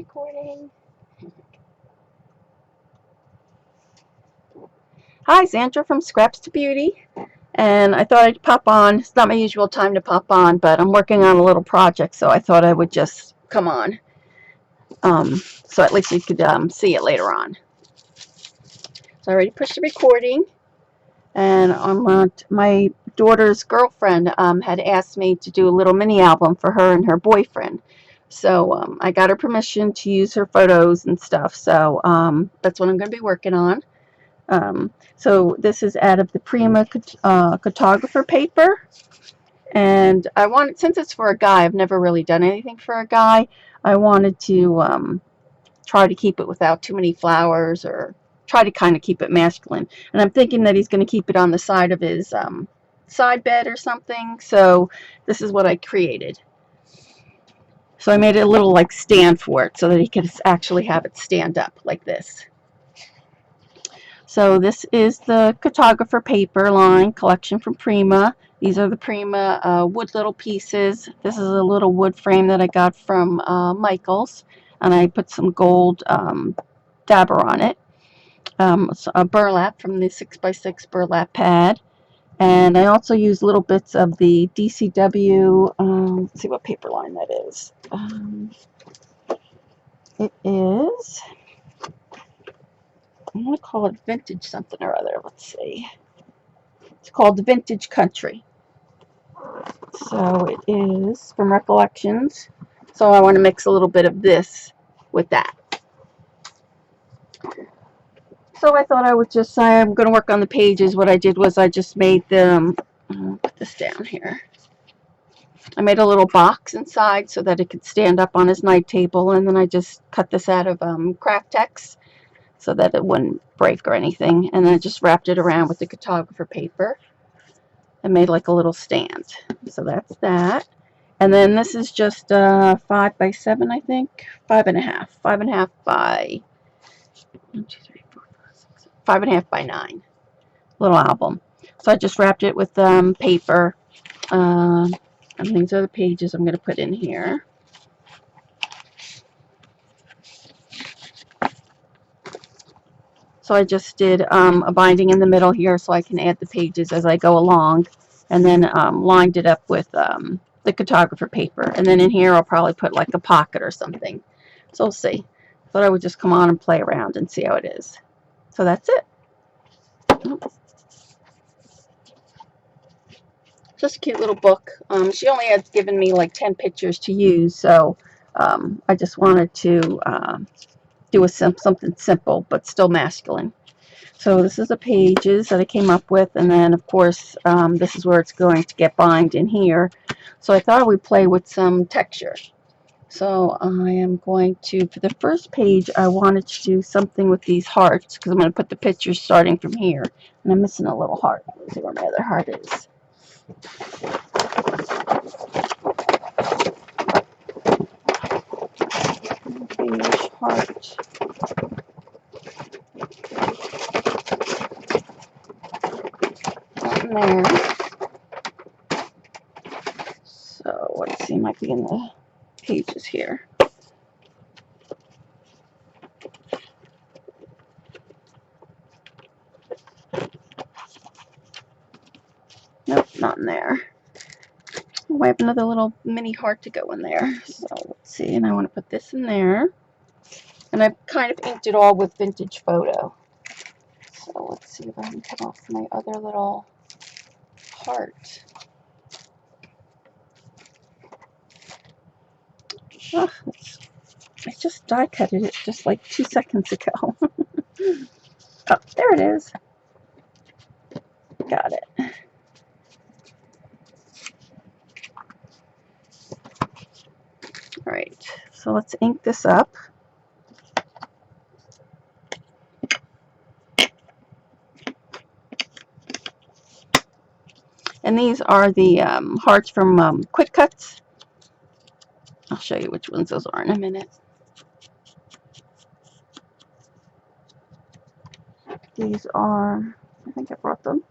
recording. Hi, Sandra from Scraps to Beauty. And I thought I'd pop on. It's not my usual time to pop on, but I'm working on a little project, so I thought I would just come on. So at least you could see it later on. So I already pushed the recording, and my daughter's girlfriend had asked me to do a little mini album for her and her boyfriend. So I got her permission to use her photos and stuff. So that's what I'm going to be working on. So this is out of the Prima Cartographer paper, and I wanted, since it's for a guy, I've never really done anything for a guy. I wanted to try to keep it without too many flowers, or try to kind of keep it masculine. And I'm thinking that he's going to keep it on the side of his side bed or something. So this is what I created. So I made it a little like stand for it so that he could actually have it stand up like this. So this is the Cartographer paper line collection from Prima. These are the Prima wood little pieces. This is a little wood frame that I got from Michael's, and I put some gold dabber on it. So a burlap from the 6x6 burlap pad. And I also used little bits of the DCW, let's see what paper line that is. It is, I'm going to call it vintage something or other. Let's see. It's called the Vintage Country. So it is from Recollections. So I want to mix a little bit of this with that. So I thought I would just, I'm going to work on the pages. What I did was I just made them, I'll put this down here. I made a little box inside so that it could stand up on his night table, and then I just cut this out of craft text so that it wouldn't break or anything, and then I just wrapped it around with the Cartographer paper and made like a little stand. So that's that. And then this is just 5x7, I think, 5.5 by 1, 2, 3, 4, 5, 6, 5.5 by 9 little album. So I just wrapped it with paper. And these are the pages I'm going to put in here. So I just did a binding in the middle here so I can add the pages as I go along, and then lined it up with the Cartographer paper. And then in here I'll probably put like a pocket or something. So we'll see. Thought I would just come on and play around and see how it is. So that's it. Just a cute little book. She only had given me like 10 pictures to use, so I just wanted to do something simple but still masculine. So this is the pages that I came up with, and then of course this is where it's going to get bind in here. So I thought I would play with some texture. So I am going to, for the first page, I wanted to do something with these hearts, because I'm going to put the pictures starting from here, and I'm missing a little heart. Let's see where my other heart is. Page heart. Not in there. So let's see, might be in the pages here. Nope, not in there. I have another little mini heart to go in there. So let's see, and I want to put this in there. And I've kind of inked it all with Vintage Photo. So let's see if I can cut off my other little heart. Oh, I just die cutted it just like 2 seconds ago. Oh, there it is. Got it. All right, so let's ink this up. And these are the hearts from Quick Cuts. I'll show you which ones those are in a minute. These are, I think I brought them.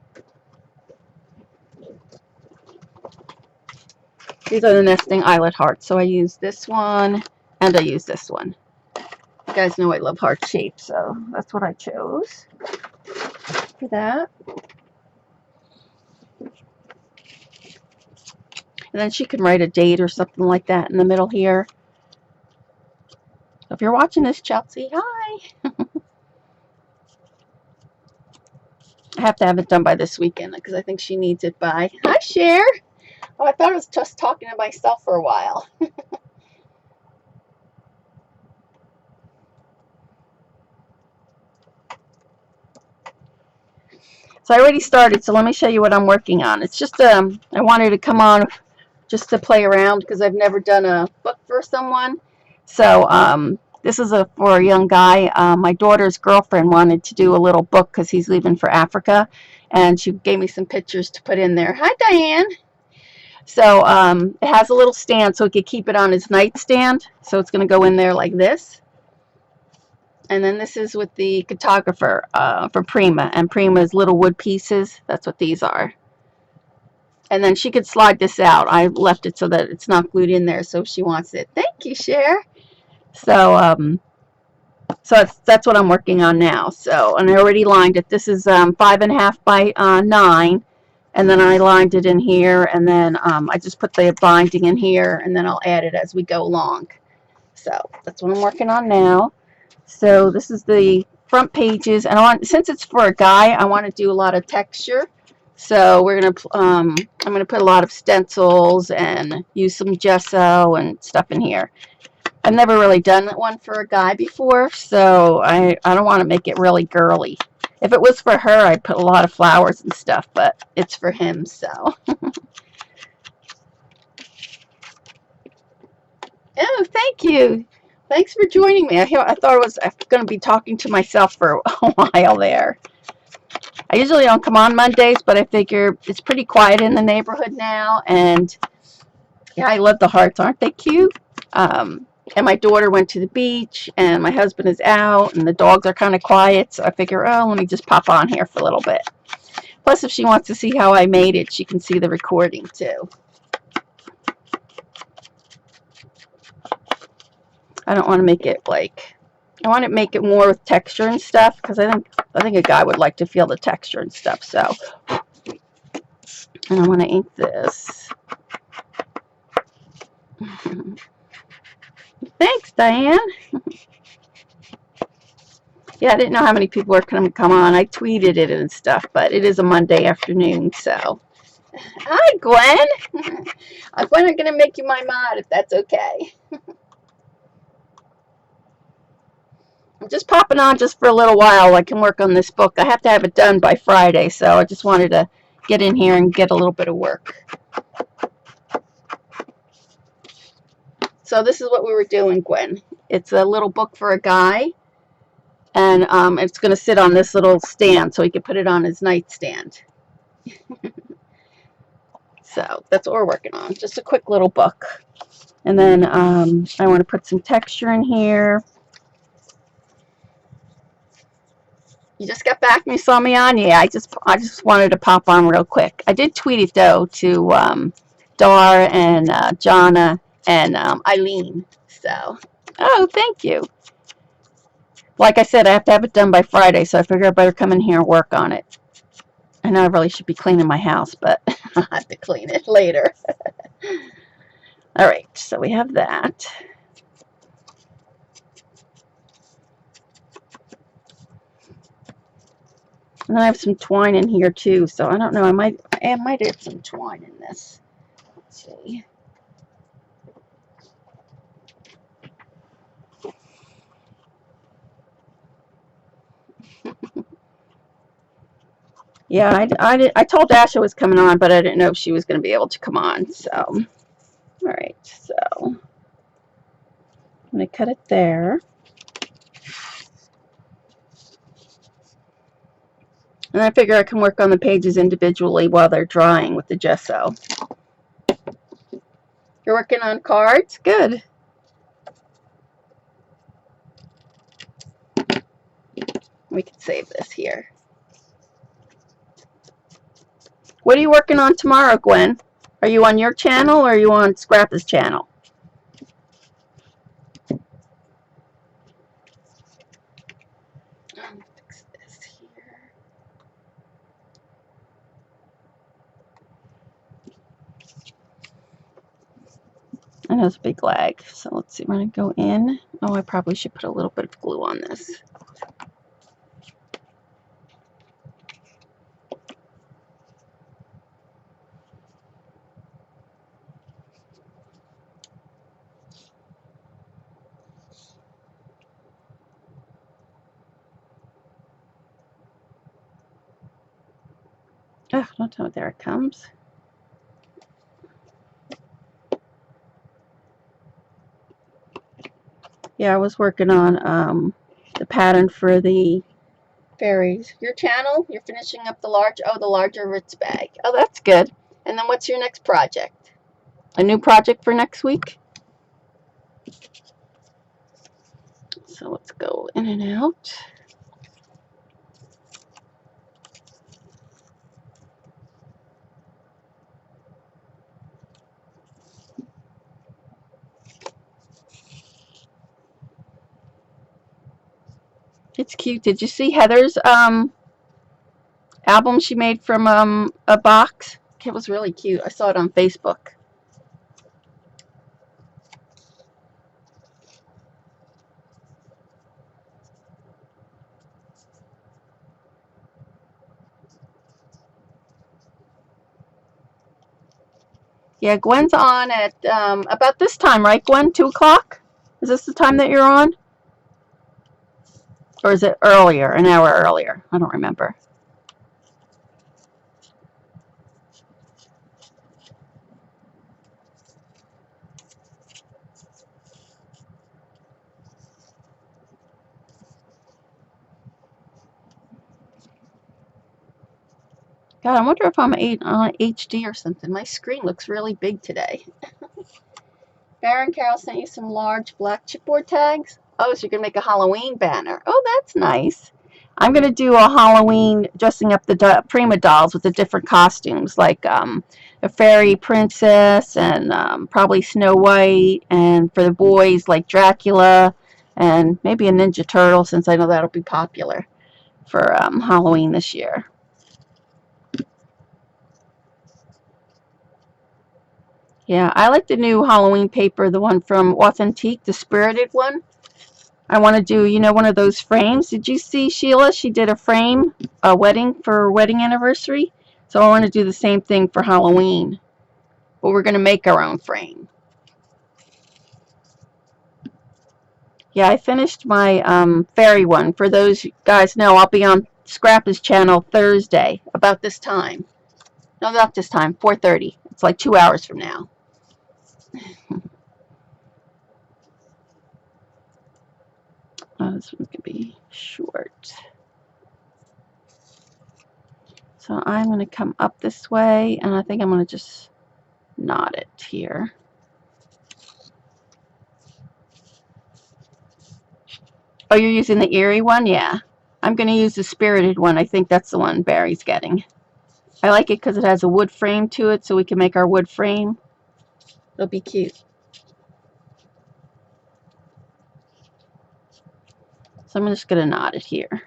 These are the nesting eyelet hearts. So I use this one and I use this one. You guys know I love heart shapes, so that's what I chose for that. And then she can write a date or something like that in the middle here. If you're watching this, Chelsea, hi. I have to have it done by this weekend because I think she needs it by. Hi, Cher. Oh, I thought I was just talking to myself for a while. So I already started, so let me show you what I'm working on. It's just, I wanted to come on just to play around because I've never done a book for someone. So this is for a young guy. My daughter's girlfriend wanted to do a little book because he's leaving for Africa, and she gave me some pictures to put in there. Hi, Diane. So it has a little stand so he could keep it on his nightstand. So it's going to go in there like this. And then this is with the Cartographer for Prima. And Prima's little wood pieces. That's what these are. And then she could slide this out. I left it so that it's not glued in there, so if she wants it. Thank you, Cher. So that's what I'm working on now. So, and I already lined it. This is 5.5 by 9. And then I lined it in here, and then I just put the binding in here, and then I'll add it as we go along. So that's what I'm working on now. So this is the front pages, and since it's for a guy, I want to do a lot of texture. So I'm gonna put a lot of stencils and use some gesso and stuff in here. I've never really done one for a guy before, so I don't want to make it really girly. If it was for her, I'd put a lot of flowers and stuff, but it's for him, so. Oh, thank you. Thanks for joining me. I thought I was going to be talking to myself for a while there. I usually don't come on Mondays, but I figure it's pretty quiet in the neighborhood now, and yeah, I love the hearts. Aren't they cute? And my daughter went to the beach, and my husband is out, and the dogs are kind of quiet, so I figure, oh, let me just pop on here for a little bit. Plus, if she wants to see how I made it, she can see the recording, too. I don't want to make it I want to make it more with texture and stuff, because I think a guy would like to feel the texture and stuff, so. And I want to ink this. Thanks, Diane. Yeah, I didn't know how many people were going to come on. I tweeted it and stuff, but it is a Monday afternoon, so. Hi, Gwen. Gwen, I'm going to make you my mod if that's okay. I'm just popping on just for a little while. I can work on this book. I have to have it done by Friday, so I just wanted to get in here and get a little bit of work. So this is what we were doing, Gwen. It's a little book for a guy, and it's going to sit on this little stand so he can put it on his nightstand. So that's what we're working on. Just a quick little book. And then I want to put some texture in here. You just got back and you saw me on? Yeah, I just wanted to pop on real quick. I did tweet it, though, to Dar and Jonna and Eileen. So, oh, thank you. Like I said, I have to have it done by Friday, so I figure I better come in here and work on it. I know I really should be cleaning my house, but I'll have to clean it later. All right, so we have that. And then I have some twine in here too, so I don't know. I might add some twine in this. Let's see. Yeah, I told Ash I was coming on, but I didn't know if she was going to be able to come on. So, all right. So I'm going to cut it there. And I figure I can work on the pages individually while they're drying with the gesso. You're working on cards? Good. We can save this here. What are you working on tomorrow, Gwen? Are you on your channel or are you on Scrappa's channel? Fix this here. I know it's a big lag, so let's see. We're gonna go in. Oh, I probably should put a little bit of glue on this. Oh, don't tell me, there it comes. Yeah, I was working on the pattern for the fairies. Your channel, you're finishing up the larger Ritz bag. Oh, that's good. And then what's your next project? A new project for next week? So let's go in and out. It's cute. Did you see Heather's album she made from a box? It was really cute. I saw it on Facebook. Yeah, Gwen's on at about this time, right, Gwen? 2 o'clock? Is this the time that you're on? Or is it earlier, an hour earlier? I don't remember. God, I wonder if I'm on HD or something. My screen looks really big today. Baron Carol sent you some large black chipboard tags. Oh, so you're going to make a Halloween banner. Oh, that's nice. I'm going to do a Halloween dressing up the Prima dolls with the different costumes, like a fairy princess and probably Snow White, and for the boys, like Dracula, and maybe a Ninja Turtle, since I know that'll be popular for Halloween this year. Yeah, I like the new Halloween paper, the one from Authentique, the spirited one. I want to do, one of those frames. Did you see Sheila? She did a frame, a wedding anniversary. So I want to do the same thing for Halloween, but we're going to make our own frame. Yeah, I finished my fairy one. For those guys know, I'll be on Scrapp's channel Thursday about this time. No, not this time, 4:30. It's like 2 hours from now. This one could be short. So I'm going to come up this way, and I think I'm going to just knot it here. Oh, you're using the eerie one? Yeah. I'm going to use the spirited one. I think that's the one Barry's getting. I like it because it has a wood frame to it, so we can make our wood frame. It'll be cute. So I'm just going to knot it here.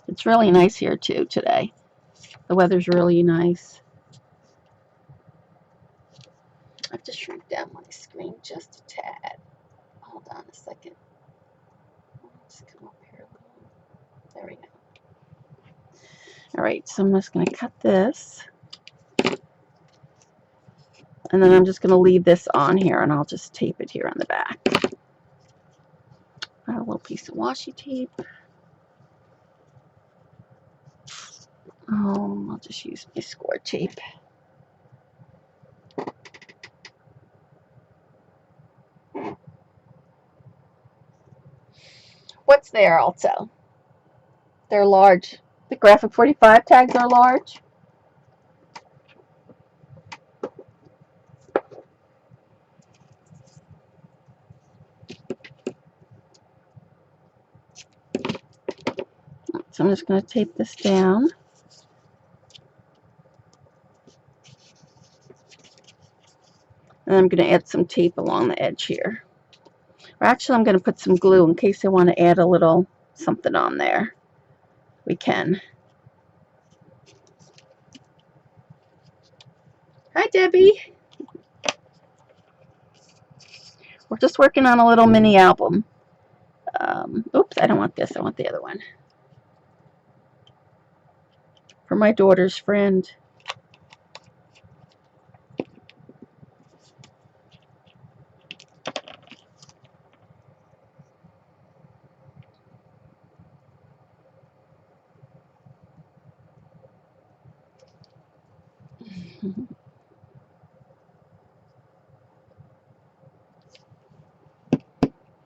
It's really nice here, too, today. The weather's really nice. I have to shrink down my screen just a tad. Hold on a second. Let's come up here a little. There we go. All right, so I'm just going to cut this. And then I'm just going to leave this on here, and I'll just tape it here on the back. I have a little piece of washi tape. I'll just use my score tape. What's there also? They're large. The graphic 45 tags are large. So I'm just going to tape this down. And I'm going to add some tape along the edge here. Or actually, I'm going to put some glue in case I want to add a little something on there. We can. Hi, Debbie. We're just working on a little mini album. Oops, I don't want this. I want the other one. For my daughter's friend.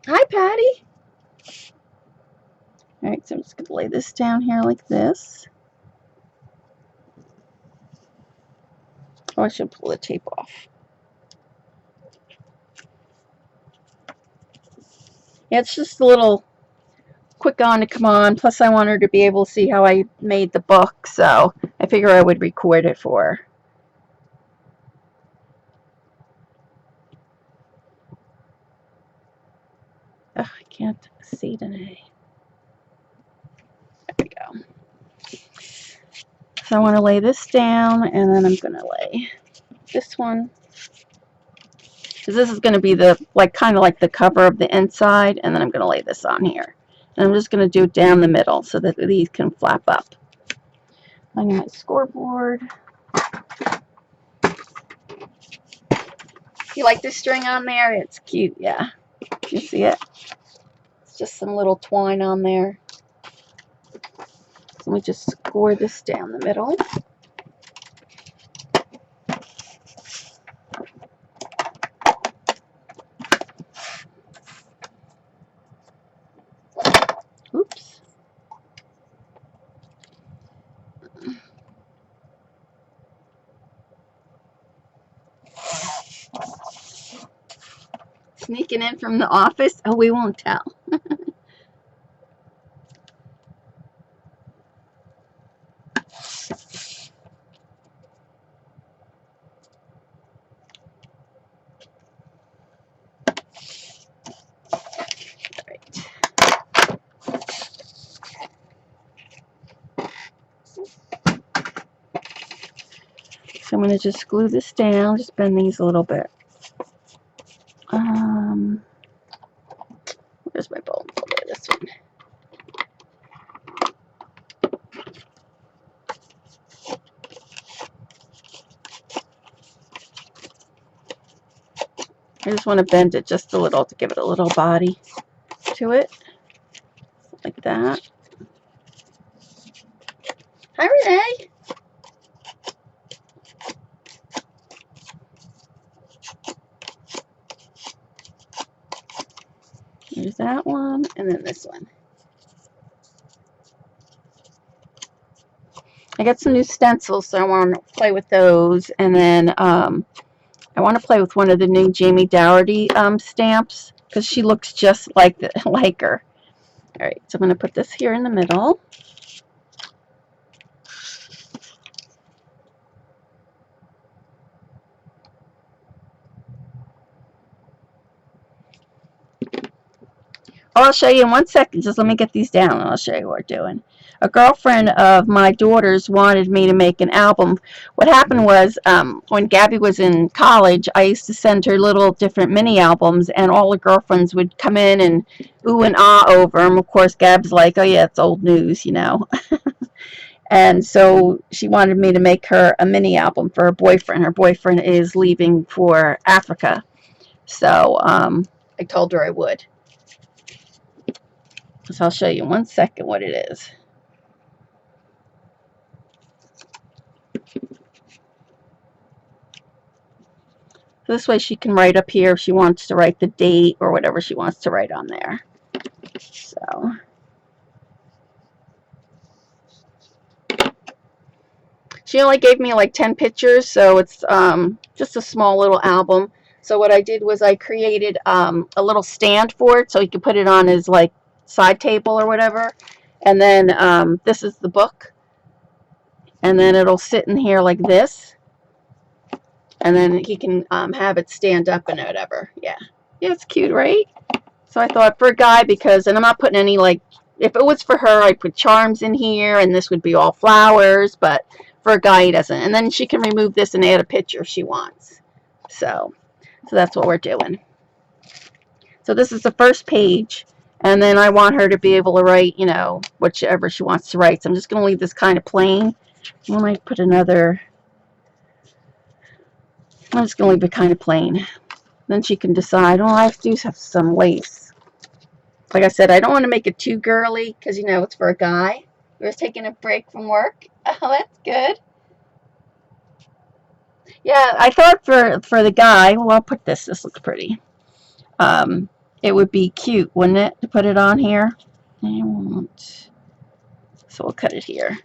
Hi, Patty. All right, so I'm just going to lay this down here like this. Oh, I should pull the tape off. Yeah, it's just a little quick on to come on. Plus, I want her to be able to see how I made the book, so I figure I would record it for her. Oh, I can't see today. There we go. So I want to lay this down, and then I'm going to lay this one. Because this is going to be the, kind of like the cover of the inside, and then I'm going to lay this on here. And I'm just going to do it down the middle so that these can flap up. I got my scoreboard. You like this string on there? It's cute, yeah. You see it? It's just some little twine on there. So let me just score this down the middle. Oops. Sneaking in from the office? Oh, we won't tell. So I'm going to just glue this down, just bend these a little bit. Where's my bulb? Oh, there, this one. I just want to bend it just a little to give it a little body to it. Like that. Hi, Renee. There's that one, and then this one. I got some new stencils, so I want to play with those. And then I want to play with one of the new Jamie Dougherty stamps because she looks just like her. All right, so I'm going to put this here in the middle. Oh, I'll show you in 1 second. Just let me get these down, and I'll show you what we're doing. A girlfriend of my daughter's wanted me to make an album. What happened was when Gabby was in college, I used to send her little different mini albums, and all the girlfriends would come in and ooh and ah over them. Of course, Gab's like, oh, yeah, it's old news, you know. And so she wanted me to make her a mini album for her boyfriend. Her boyfriend is leaving for Africa. So I told her I would. So I'll show you in 1 second what it is. This way she can write up here if she wants to write the date or whatever she wants to write on there. So she only gave me like 10 pictures, so it's just a small little album. So what I did was I created a little stand for it so you could put it on his like side table or whatever. And then this is the book. And then it'll sit in here like this. and then he can have it stand up and whatever. Yeah, yeah, it's cute, right? So I thought for a guy, because, and I'm not putting any, like, if it was for her, I'd put charms in here, and this would be all flowers, but for a guy, he doesn't. And then she can remove this and add a picture if she wants. So that's what we're doing. So this is the first page, and then I want her to be able to write, you know, whichever she wants to write. So I'm just going to leave this kind of plain. I might put another, I'm just going to leave it kind of plain. Then she can decide, oh, I do have some lace. Like I said, I don't want to make it too girly because, you know, it's for a guy. We're just taking a break from work. Oh, that's good. Yeah, I thought for the guy, well, I'll put this. This looks pretty. It would be cute, wouldn't it, to put it on here? So we'll cut it here.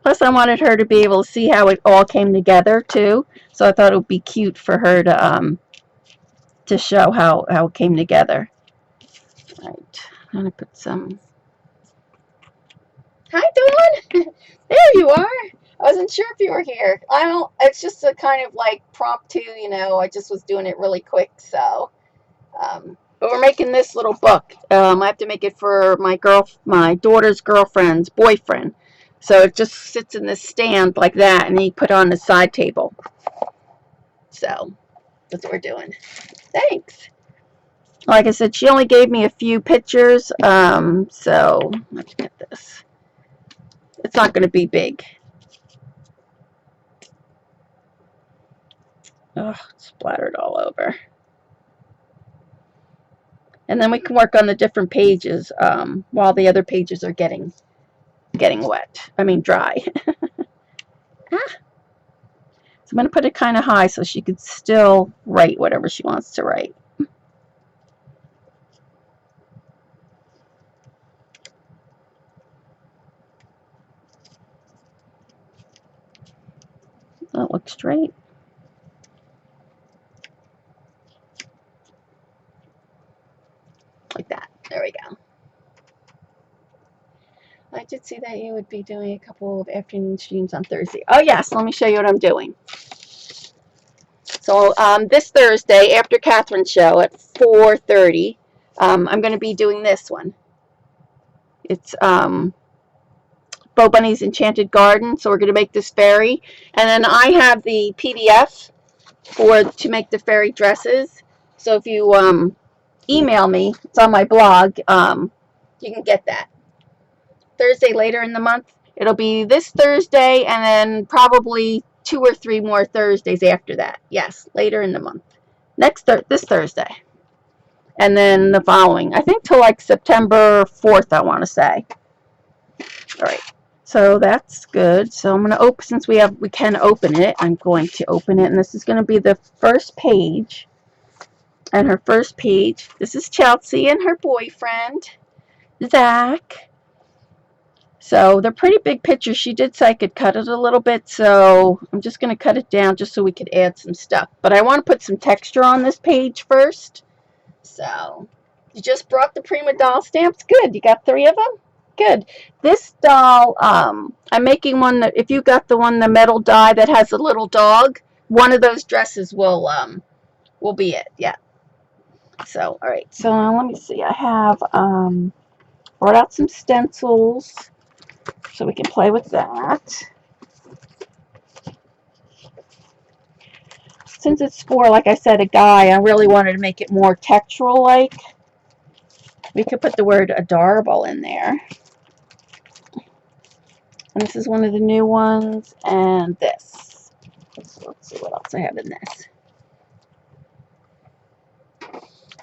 Plus, I wanted her to be able to see how it all came together, too. So I thought it would be cute for her to show how it came together. All right. I'm going to put some... Hi, Dawn! There you are! I wasn't sure if you were here. I don't... It's just a kind of like prompt, you know. I just was doing it really quick, so... but we're making this little book. I have to make it for my daughter's girlfriend's boyfriend. So it just sits in this stand like that, and he put on the side table. So that's what we're doing. Thanks. Like I said, she only gave me a few pictures. So let's get this. It's not going to be big. Oh, it's splattered all over. And then we can work on the different pages while the other pages are getting wet. I mean dry. So I'm going to put it kind of high so she could still write whatever she wants to write. That looks straight. Like that. There we go. I did see that you would be doing a couple of afternoon streams on Thursday. Oh, yes. Let me show you what I'm doing. So this Thursday, after Catherine's show at 4:30, I'm going to be doing this one. It's Bo Bunny's Enchanted Garden. So we're going to make this fairy. And then I have the PDF to make the fairy dresses. So if you email me, it's on my blog, you can get that. Thursday later in the month. It'll be this Thursday and then probably 2 or 3 more Thursdays after that. Yes, later in the month. This Thursday. And then the following. I think till like September 4th, I want to say. All right. So that's good. So I'm going to open, since we can open it, I'm going to open it. And this is going to be the first page. And her first page, this is Chelsea and her boyfriend, Zach. So they're pretty big pictures. She did say I could cut it a little bit, so I'm just going to cut it down just so we could add some stuff. But I want to put some texture on this page first. So you just brought the Prima doll stamps? Good. You got 3 of them? Good. This doll, I'm making one that, if you got the metal die that has a little dog, one of those dresses will be it. Yeah. So, all right. So let me see. I have brought out some stencils. So we can play with that. Since it's for, like I said, a guy, I really wanted to make it more textural-like. We could put the word adorable in there. And this is one of the new ones. And this. Let's see what else I have in this.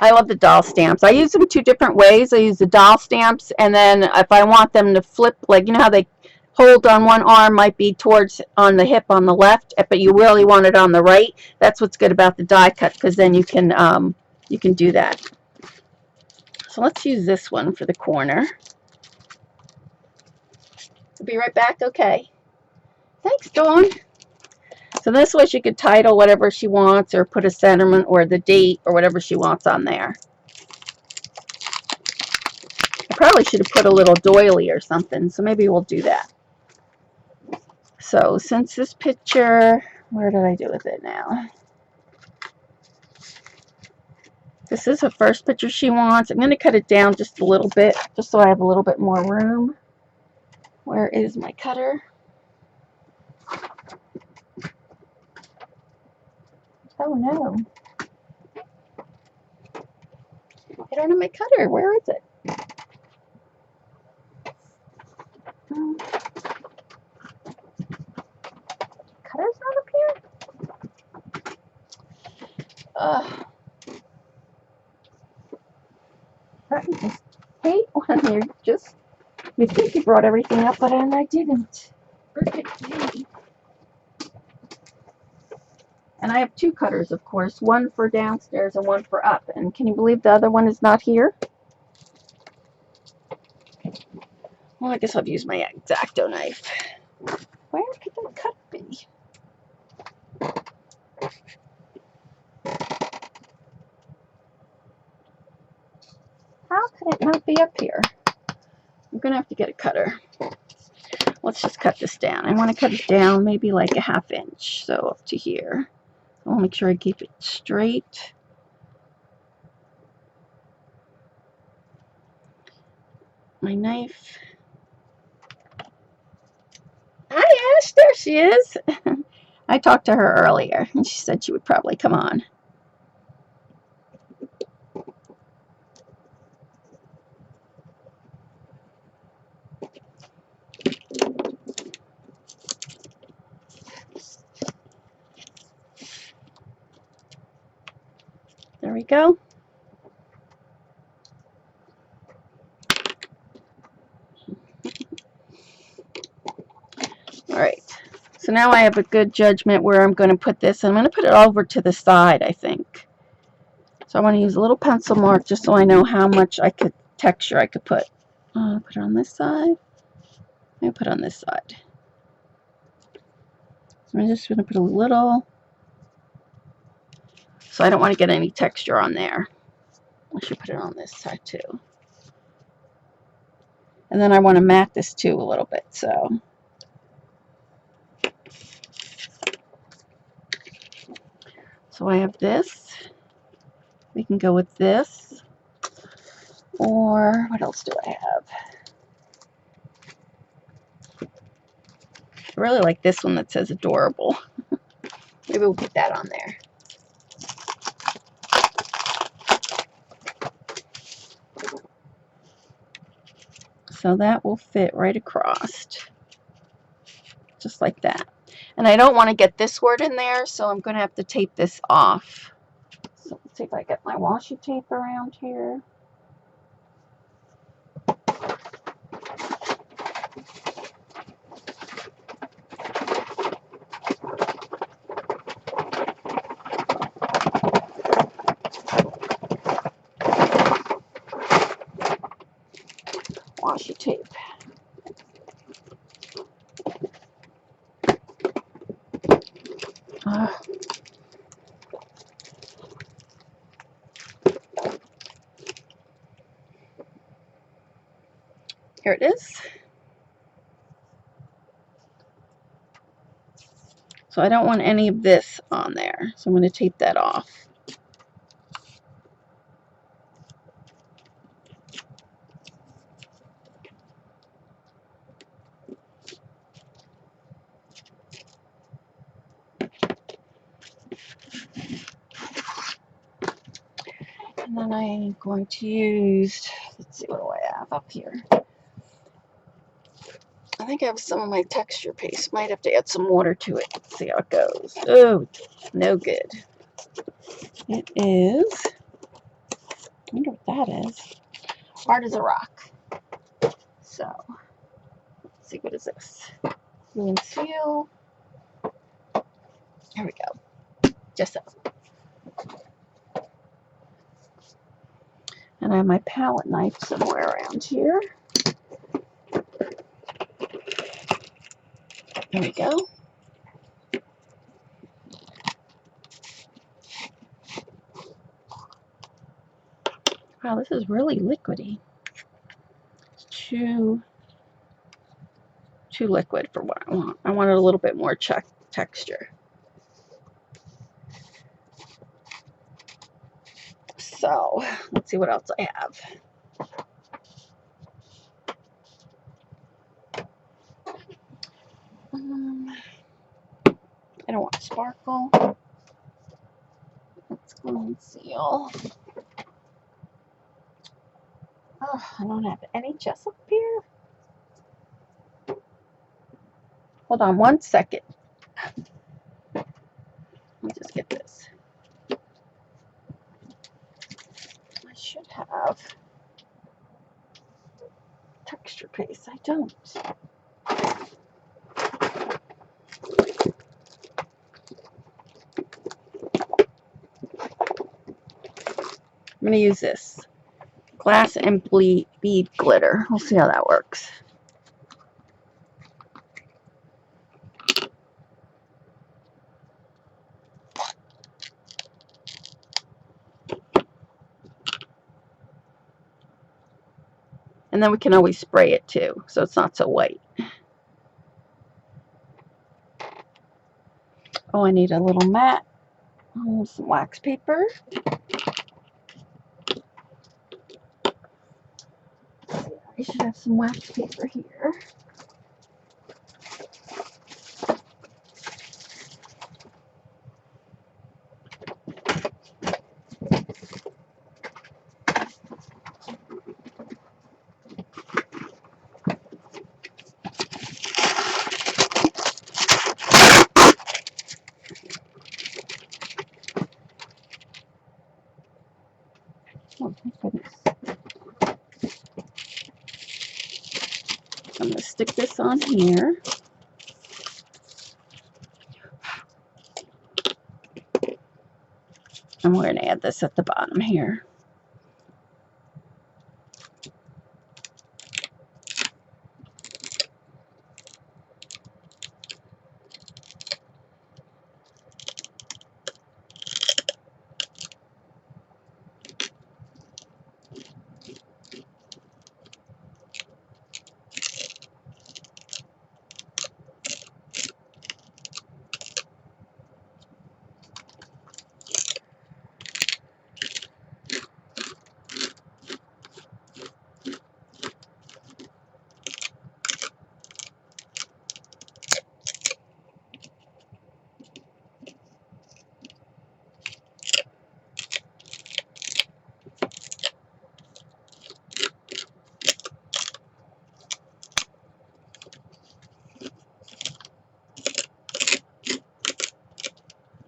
I love the doll stamps. I use them 2 different ways. I use the doll stamps, and then if I want them to flip, like, you know how they hold on one arm might be towards on the hip on the left, but you really want it on the right. That's what's good about the die cut, because then you can do that. So let's use this one for the corner. I'll be right back. Okay. Thanks, Dawn. So this way she could title whatever she wants, or put a sentiment or the date or whatever she wants on there. I probably should have put a little doily or something, so maybe we'll do that. So since this picture, where did I do with it now? This is her first picture she wants. I'm going to cut it down just a little bit, just so I have a little bit more room. Where is my cutter? Oh no. I don't have my cutter. Where is it? Cutter's not up here? Ugh. I just hate when you think you brought everything up, but I didn't. And I have two cutters, of course, one for downstairs and one for up. And can you believe the other one is not here? Well, I guess I'll use my X-Acto knife. Where could that cut be? How could it not be up here? I'm going to have to get a cutter. Let's just cut this down. I want to cut it down maybe like a 1/2 inch, so up to here. I'll make sure I keep it straight. My knife. Hi, Ash. There she is. I talked to her earlier, and she said she would probably come on. There we go. All right. So now I have a good judgment where I'm going to put this. I'm going to put it over to the side, I think. So I want to use a little pencil mark just so I know how much texture I could put. Put it on this side. Maybe put it on this side. So I'm just going to put a little. So I don't want to get any texture on there. I should put it on this side too. And then I want to mat this too a little bit. So I have this. We can go with this. Or what else do I have? I really like this one that says adorable. Maybe we'll put that on there. So that will fit right across. Just like that. And I don't want to get this word in there, so I'm going to have to tape this off. So let's see if I get my washi tape around here. Washi tape. Here it is. So I don't want any of this on there, so I'm going to tape that off. And then I'm going to use, let's see, what do I have up here? I think I have some of my texture paste. Might have to add some water to it. Let's see how it goes. Oh, no good. It is, I wonder what that is. Hard as a rock. So, let's see, what is this? Glue and seal. There we go. Just so. And I have my palette knife somewhere around here. There we go. Wow, this is really liquidy. Too too liquid for what I want. I wanted a little bit more texture. So let's see what else I have. I don't want sparkle. Let's go and seal. Oh, I don't have any gesso up here. Hold on one second. Let me just get this. I should have texture paste. I don't. I'm going to use this glass and bead glitter. We'll see how that works. And then we can always spray it too, so it's not so white. Oh, I need a little mat. Oh, some wax paper. I should have some wax paper here. Oh, my goodness. I'm going to stick this on here. And we're going to add this at the bottom here.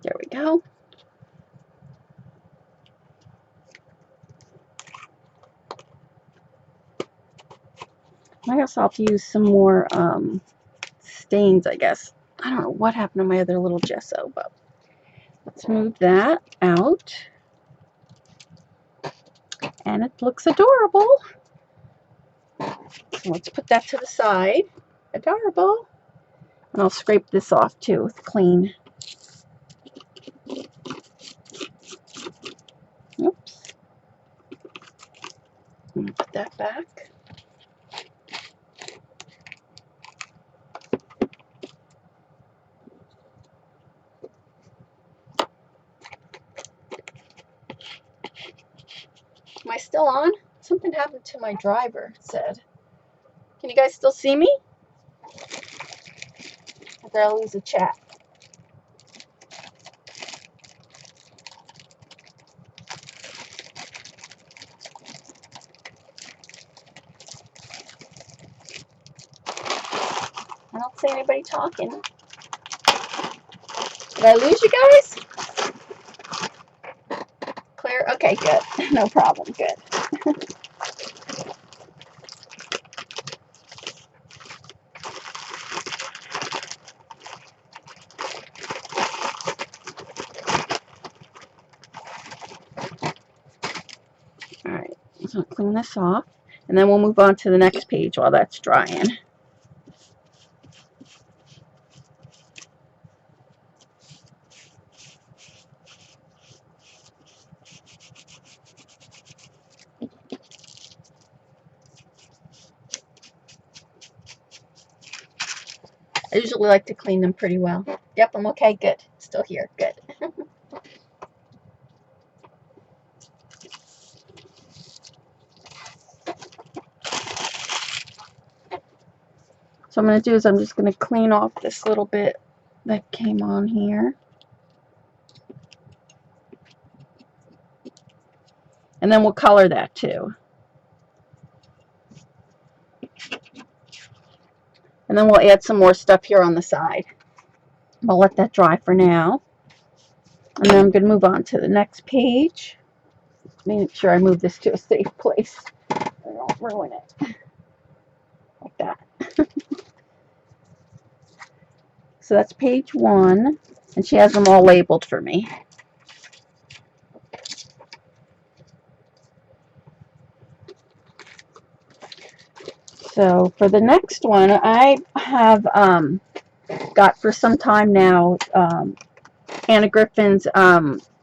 There we go. I guess I'll have to use some more stains, I guess. I don't know what happened to my other little gesso, but let's move that out. And it looks adorable. So let's put that to the side. Adorable. And I'll scrape this off too with clean. Oops. Put that back. Am I still on? Something happened to my driver, it said. Can you guys still see me? Or did I lose a chat? I don't see anybody talking. Did I lose you guys? Clear? Okay, good. No problem. Good. Alright, so clean this off. And then we'll move on to the next page while that's drying. I usually like to clean them pretty well. Yep, I'm okay. Good. Still here. Good. So what I'm going to do is I'm just going to clean off this little bit that came on here. And then we'll color that too. And then we'll add some more stuff here on the side. I'll let that dry for now. And then I'm going to move on to the next page. Make sure I move this to a safe place. I don't ruin it. Like that. So that's page 1. And she has them all labeled for me. So for the next one, I have got for some time now Anna Griffin's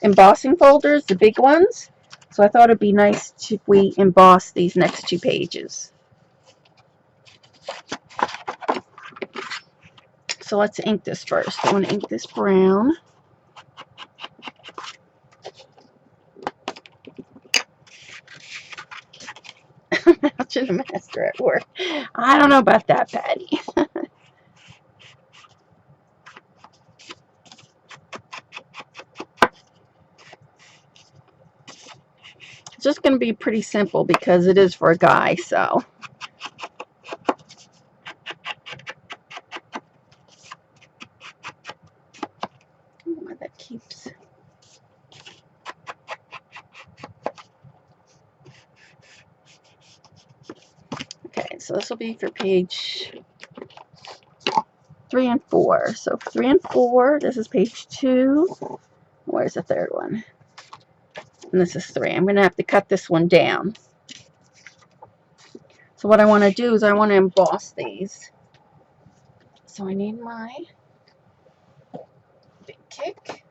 embossing folders, the big ones. So I thought it'd be nice if we emboss these next 2 pages. So let's ink this first. I want to ink this brown. To the master at work. I don't know about that, Patty. It's just going to be pretty simple because it is for a guy, so. Oh, that keeps. Okay, so this will be for page 3 and 4. So 3 and 4, this is page 2. Where's the third one? And this is 3. I'm going to have to cut this one down. So what I want to do is I want to emboss these. So I need my big kick.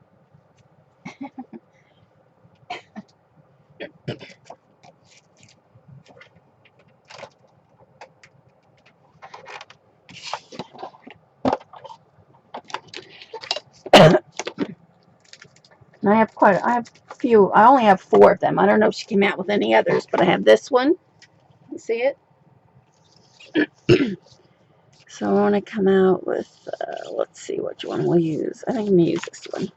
And I have a few. I only have 4 of them. I don't know if she came out with any others, but I have this one. You see it? So I want to come out with, let's see which one we'll use. I think I'm going to use this one.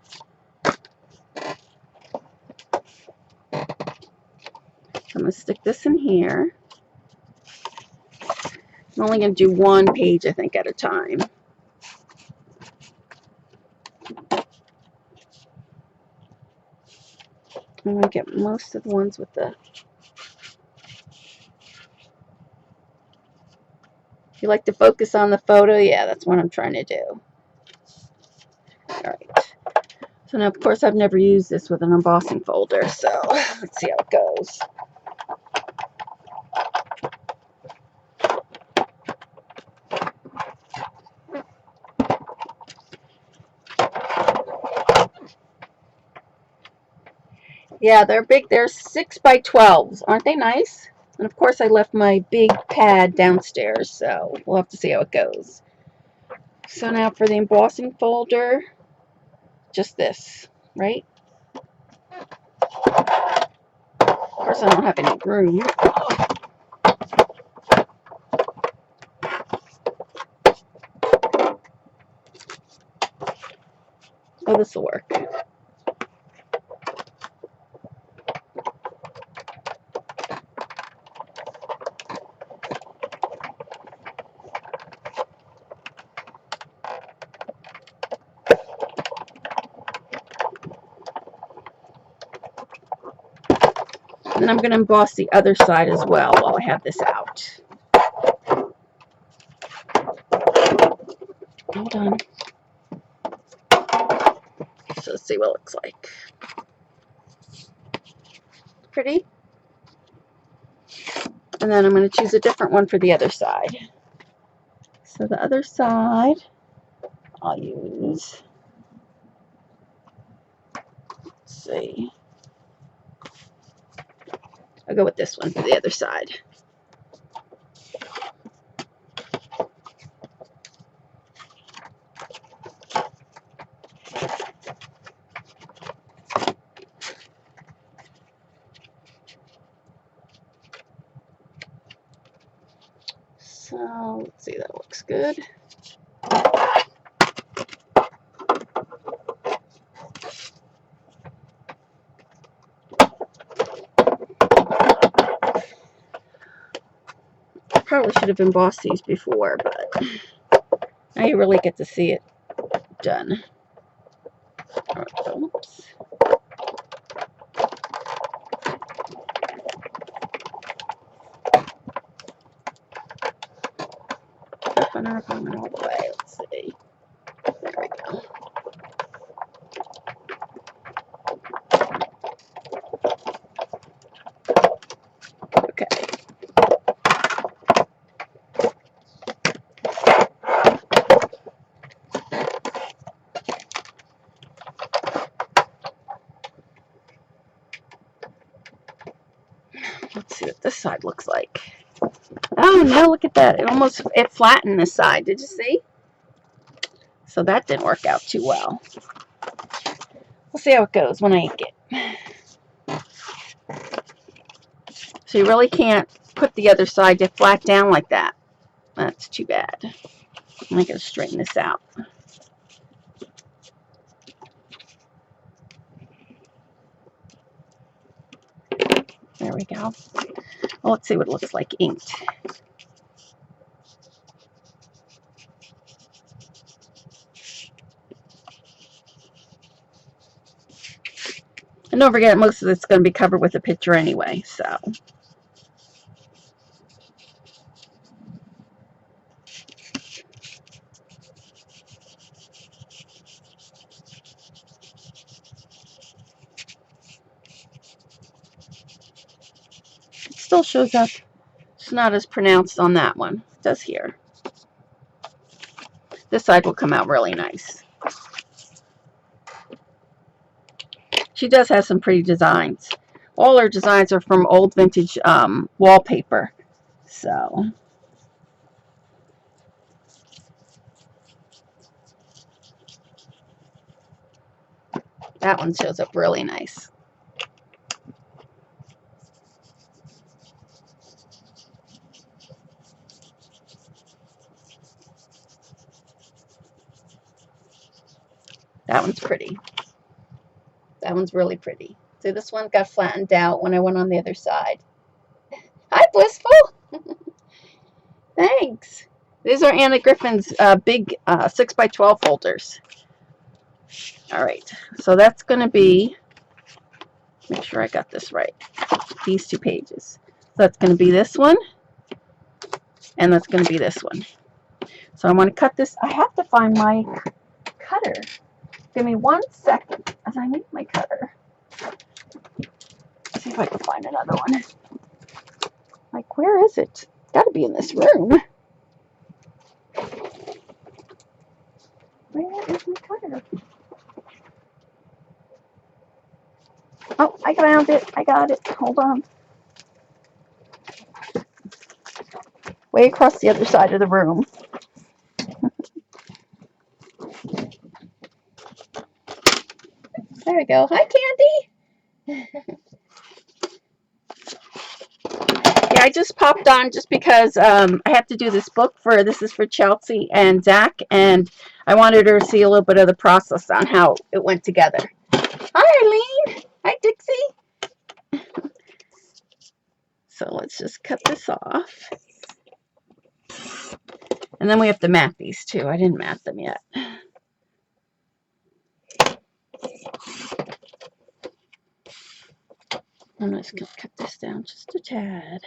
So I'm going to stick this in here. I'm only going to do 1 page, I think, at a time. I'm going to get most of the ones with the... If you like to focus on the photo, yeah, that's what I'm trying to do. Alright. So now, of course, I've never used this with an embossing folder, so let's see how it goes. Yeah, they're big. They're 6 by 12s. Aren't they nice? And of course, I left my big pad downstairs, so we'll have to see how it goes. So now for the embossing folder, just this, right? Of course, I don't have any room. Oh, this will work. And then I'm going to emboss the other side as well while I have this out. Hold on. So let's see what it looks like. Pretty. And then I'm going to choose a different one for the other side. So the other side, I'll use, let's see, I'll go with this one for the other side. good. Probably should have embossed these before, but now you really get to see it done. Oops. Up and all the way. Let's see. There we go. Okay. Let's see what this side looks like. Oh no, look at that. It flattened this side. Did you see? So that didn't work out too well. We'll see how it goes when I ink it. So you really can't put the other side to flat down like that. That's too bad. I'm going to straighten this out. There we go. Well, let's see what it looks like inked. And don't forget, most of it's going to be covered with a picture anyway, so. It still shows up. It's not as pronounced on that one. It does here. This side will come out really nice. She does have some pretty designs. All her designs are from old vintage wallpaper. So. That one shows up really nice. That one's pretty. That one's really pretty. See, this one got flattened out when I went on the other side. Hi, Blissful. Thanks. These are Anna Griffin's big 6x12 folders. All right, so that's going to be, make sure I got this right, these 2 pages. So that's going to be this one, and that's going to be this one. So I want to cut this. I have to find my cutter. Give me 1 second as I need my cutter. Let's see if I can find another one. Like, where is it? It's got to be in this room. Where is my cutter? Oh, I found it. I got it. Hold on. Way across the other side of the room. There we go. Hi, Candy. Yeah, I just popped on just because I have to do this book this is for Chelsea and Zach, and I wanted her to see a little bit of the process on how it went together. Hi, Arlene. Hi, Dixie. So let's just cut this off. And then we have to mat these too. I didn't mat them yet. I'm just going to cut this down just a tad.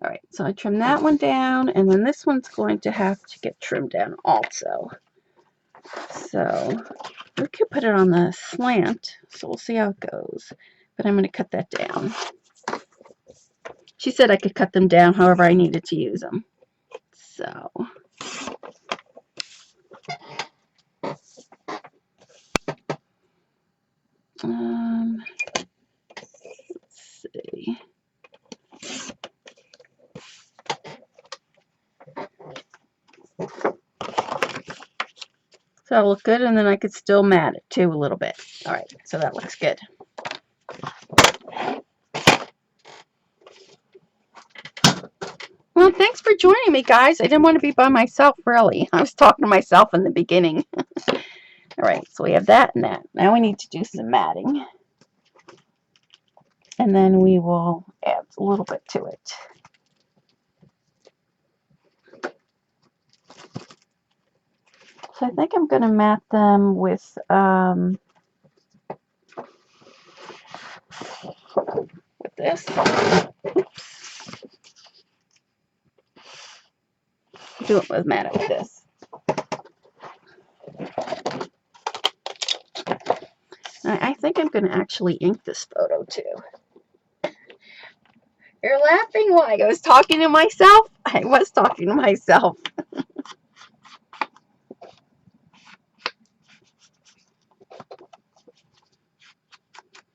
All right, so I trim that one down, and then this one's going to have to get trimmed down also. So we could put it on the slant, so we'll see how it goes. But I'm going to cut that down. She said I could cut them down however I needed to use them. So. Let's see. So that'll look good, and then I could still mat it too a little bit. All right, so that looks good. Well, thanks for joining me, guys. I didn't want to be by myself, really. I was talking to myself in the beginning. All right, so we have that and that. Now we need to do some matting. And then we will add a little bit to it. So I think I'm going to mat them with this. Oops. Do it with mat it with this. I think I'm going to actually ink this photo too. You're laughing? Why? I was talking to myself? I was talking to myself.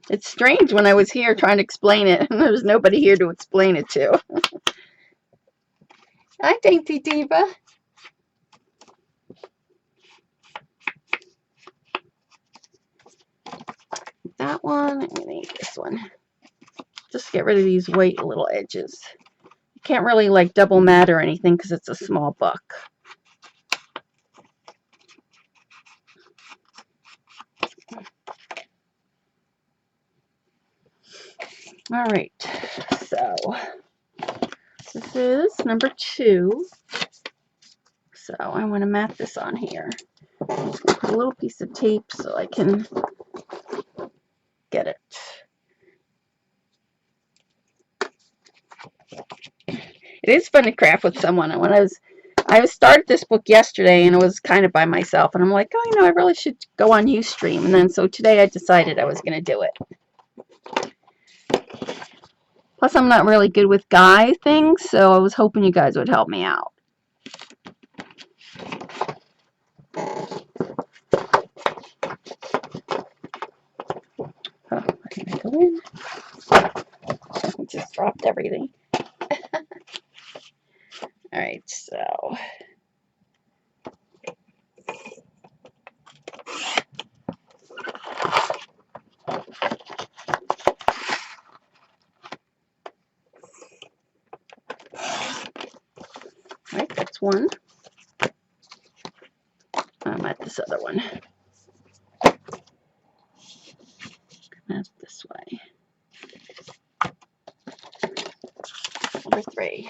It's strange when I was here trying to explain it, and there was nobody here to explain it to. Hi, Dainty Diva. That one, I'm going to ink this one. Just get rid of these white little edges. You can't really like double mat or anything because it's a small book. All right, so this is number 2. So I want to mat this on here. I'm just going to put a little piece of tape so I can get it. It is fun to craft with someone. When I started this book yesterday and it was kind of by myself, and I'm like, oh, I really should go on Ustream. And then so today I decided I was going to do it. Plus, I'm not really good with guy things, so I was hoping you guys would help me out. Oh, where can I go in? I just dropped everything. All right, so all right, that's one. I'm at this other one. That's this way. Number 3.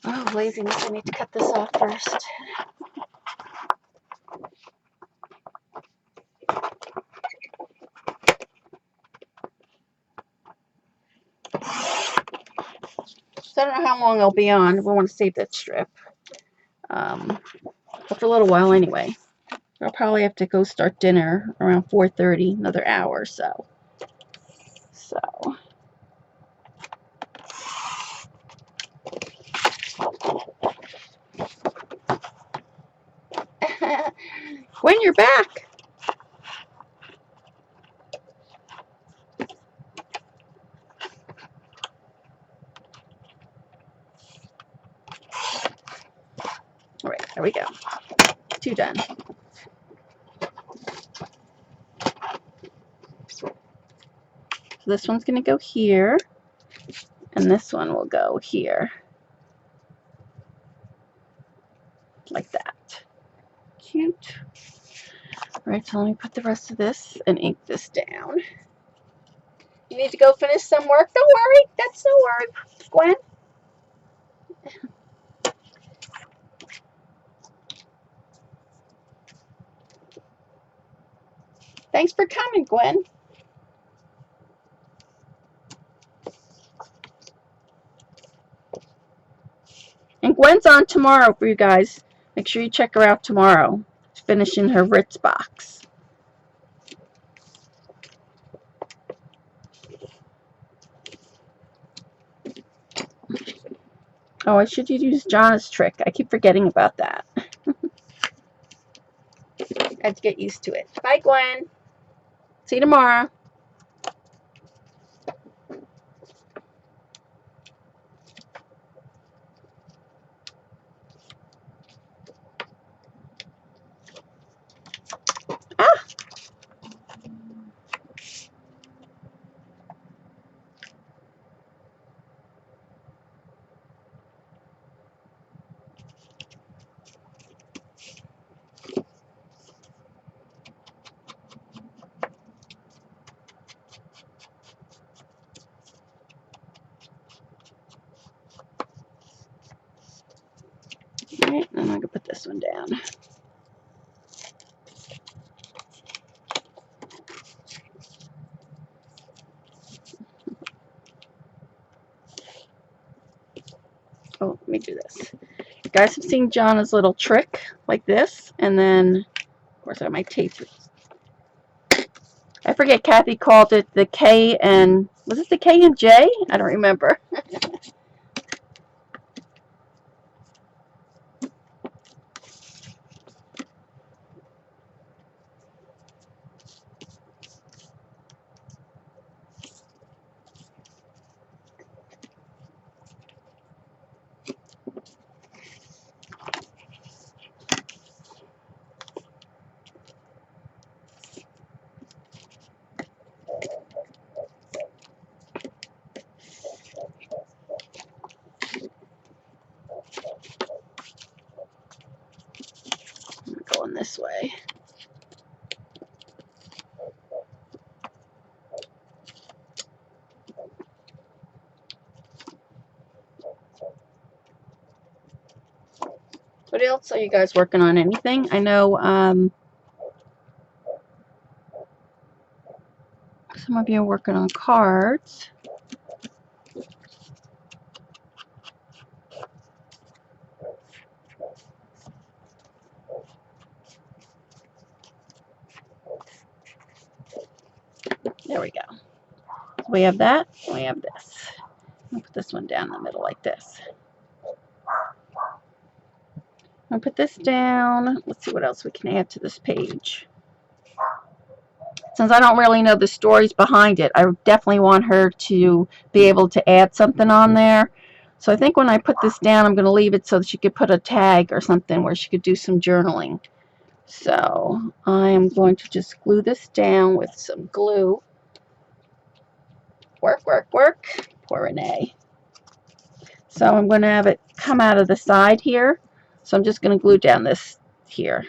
Oh, laziness. I need to cut this off first. So I don't know how long I'll be on. We want to save that strip. But for a little while anyway. I'll probably have to go start dinner around 4:30, another hour or so. So. When you're back. All right, there we go. 2 done. So this one's going to go here, and this one will go here. Like that. Cute. All right, so let me put the rest of this and ink this down. You need to go finish some work? Don't worry. That's no worry, Gwen. Thanks for coming, Gwen. And Gwen's on tomorrow for you guys. Make sure you check her out tomorrow. She's finishing her Ritz box. Oh, I should use Jonna's trick. I keep forgetting about that. I have to get used to it. Bye, Gwen. See you tomorrow. Ah! All right, then I'm going to put this one down. Oh, let me do this. You guys have seen Jonna's little trick like this, and then, of course, I have my tape. I forget, Kathy called it the K and, was it the K and J? I don't remember. I'm going this way. What else are you guys working on? Anything? I know some of you are working on cards. There we go. So we have that. We have this. I'll put this one down in the middle like this. I'll put this down. Let's see what else we can add to this page. Since I don't really know the stories behind it, I definitely want her to be able to add something on there. So I think when I put this down, I'm going to leave it so that she could put a tag or something where she could do some journaling. So I am going to just glue this down with some glue. Work, work, work. Poor Renee. So I'm going to have it come out of the side here. So I'm just going to glue down this here.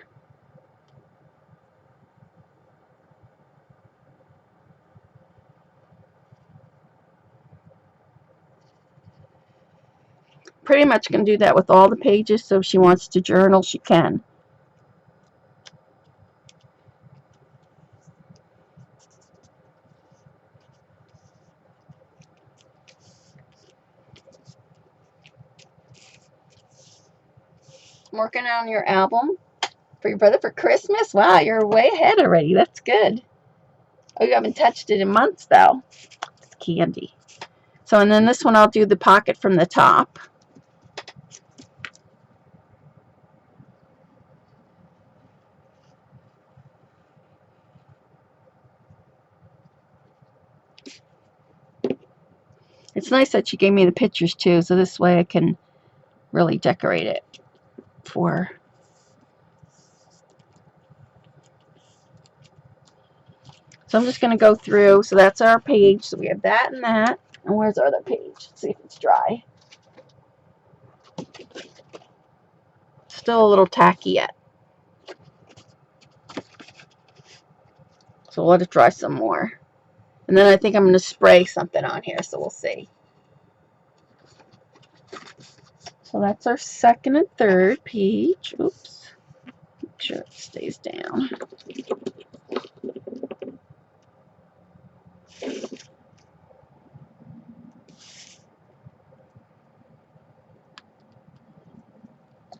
Pretty much going to do that with all the pages, so if she wants to journal, she can. I'm working on your album for your brother for Christmas. Wow, you're way ahead already. That's good. Oh, you haven't touched it in months, though. It's candy. So, and then this one, I'll do the pocket from the top. It's nice that she gave me the pictures, too, so this way I can really decorate it for her. So I'm just going to go through. So that's our page. So we have that and that. And where's our other page? Let's see if it's dry. Still a little tacky yet. So we'll let it dry some more. And then I think I'm going to spray something on here. So we'll see. So that's our second and third page. Oops. Make sure it stays down.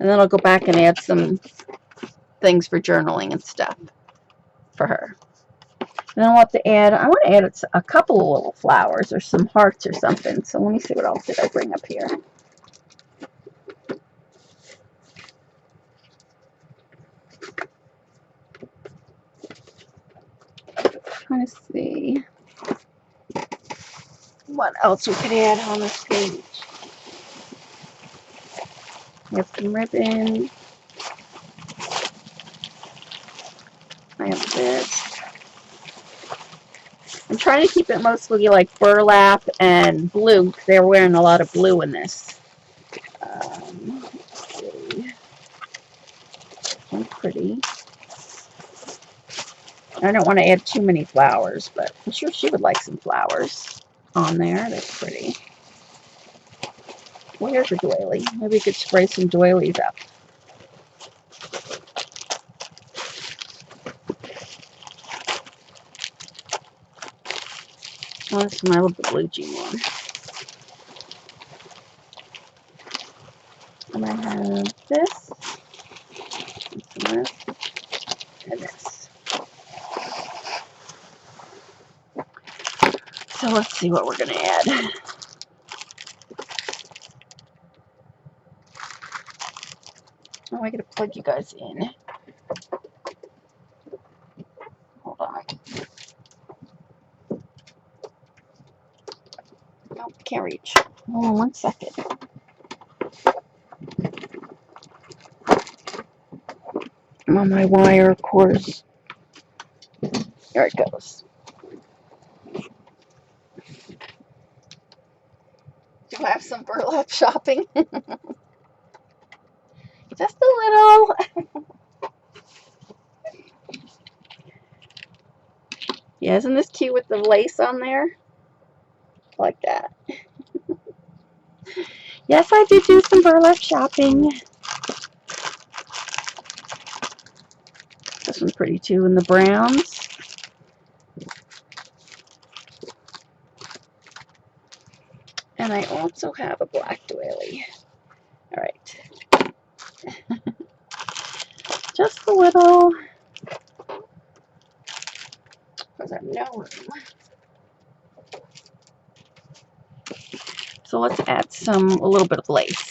And then I'll go back and add some things for journaling and stuff for her. And then I want to add a couple of little flowers or some hearts or something. So let me see what else did I bring up here. see what else we could add on this page. We have some ribbon. I have this. I'm trying to keep it mostly like burlap and blue. They're wearing a lot of blue in this. Let's see. One's pretty. I don't want to add too many flowers, but I'm sure she would like some flowers on there. That's pretty. Well, here's a doily. Maybe we could spray some doilies up. Oh, this one, I love the blue Jing one. And I have this, and this. So let's see what we're going to add. Oh, I got to plug you guys in. Hold on. Nope, can't reach. Hold on 1 second. I'm on my wire, of course. There it goes. Do I have some burlap shopping? Just a little. Yeah, isn't this cute with the lace on there? Like that. Yes, I did do some burlap shopping. This one's pretty too, in the browns. And I also have a black doily. All right. Just a little. Because I have no room. So let's add a little bit of lace.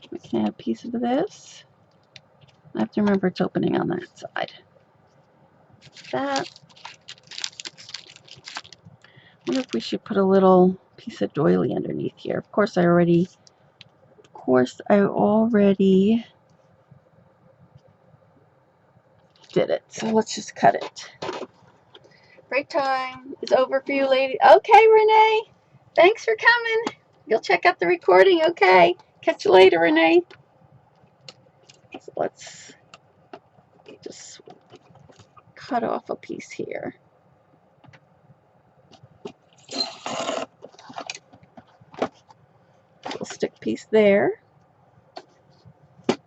We can add a piece of this. I have to remember it's opening on that side. That. I wonder if we should put a little piece of doily underneath here. Of course, I already did it. So let's just cut it. Break time is over for you, lady. Okay, Renee. Thanks for coming. You'll check out the recording. Okay. Catch you later, Renee. So let's just cut off a piece here. Little stick piece there. And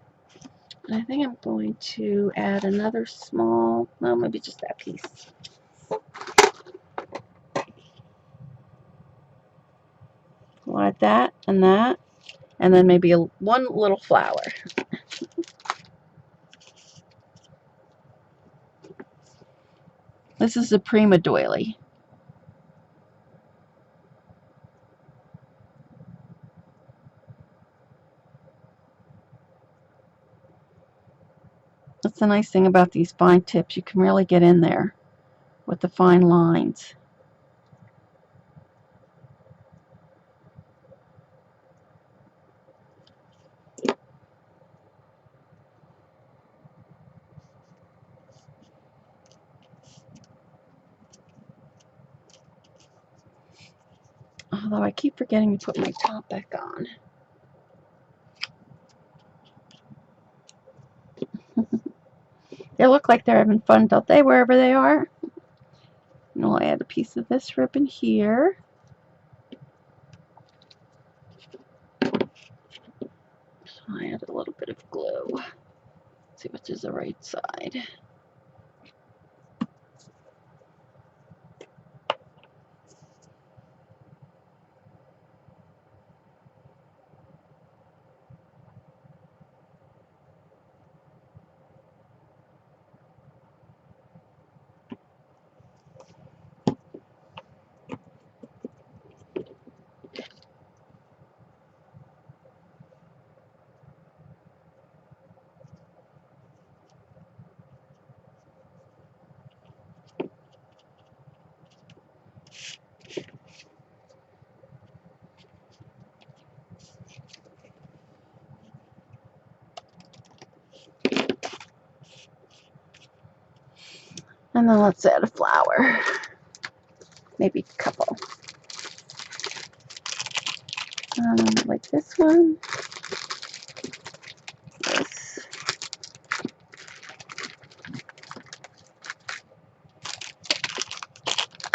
I think I'm going to add another small, well, maybe just that piece. We'll add that, and then maybe one little flower. This is a Prima doily. That's the nice thing about these fine tips. You can really get in there with the fine lines. Although I keep forgetting to put my top back on. They look like they're having fun, don't they, wherever they are? And we'll add a piece of this ribbon here. I add a little bit of glue. Let's see which is the right side. And then let's add a flower. Maybe a couple. Like this one. This.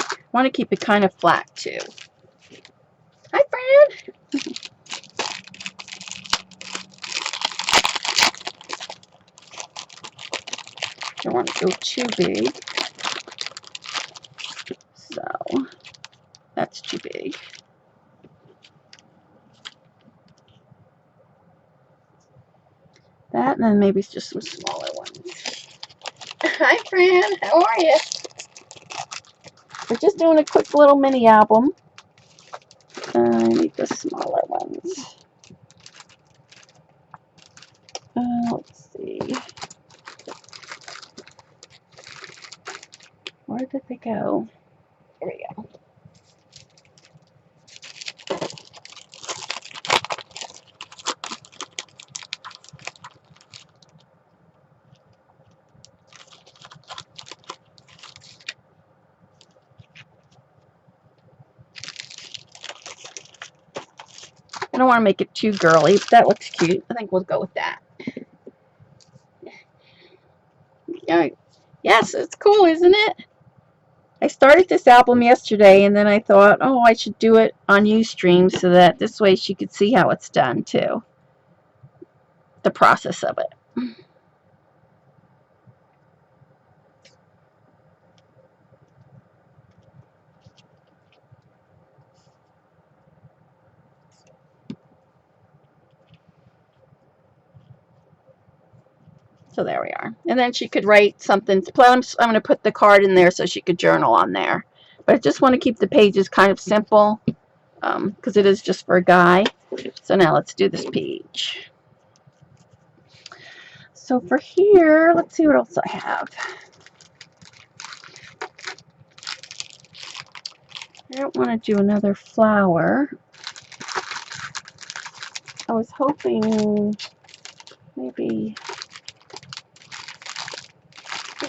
I want to keep it kind of flat too. Hi, Fran. Don't want to go too big. So that's too big. That, and then maybe just some smaller ones. Hi, Fran. How are you? We're just doing a quick little mini album. I need the smaller ones. Let's see. Where did they go? There we go. I don't want to make it too girly, but that looks cute. I think we'll go with that. Yeah. Yes, it's cool, isn't it? I started this album yesterday, and then I thought, oh, I should do it on Ustream so that this way she could see how it's done, too. The process of it. So there we are. And then she could write something. I'm going to put the card in there so she could journal on there. But I just want to keep the pages kind of simple because it is just for a guy. So now let's do this page. So for here, let's see what else I have. I don't want to do another flower. I was hoping maybe...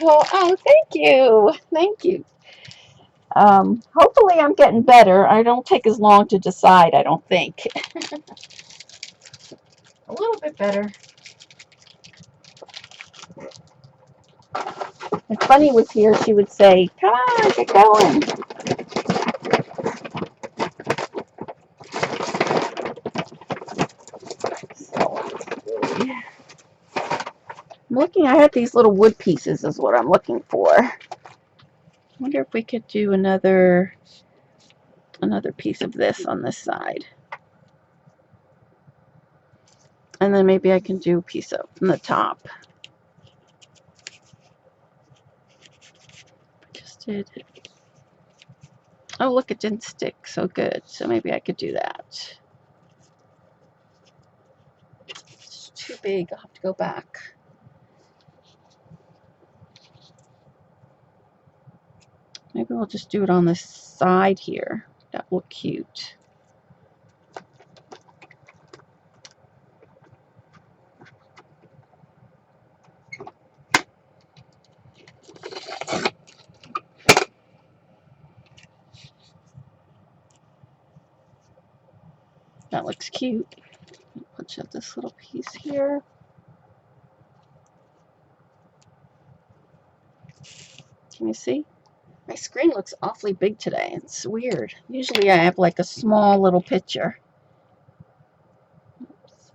Oh, thank you. Thank you. Hopefully I'm getting better. I don't take as long to decide, I don't think. A little bit better. If Bunny was here, she would say, come on, get going. So, I'm looking, I had these little wood pieces is what I'm looking for. I wonder if we could do another piece of this on this side. And then maybe I can do a piece up on the top. Just did. Oh, look, it didn't stick so good. So maybe I could do that. It's too big. I'll have to go back. Maybe we'll just do it on the side here. That will look cute. That looks cute. Let's have this little piece here. Can you see? My screen looks awfully big today. It's weird. Usually I have like a small little picture. Oops.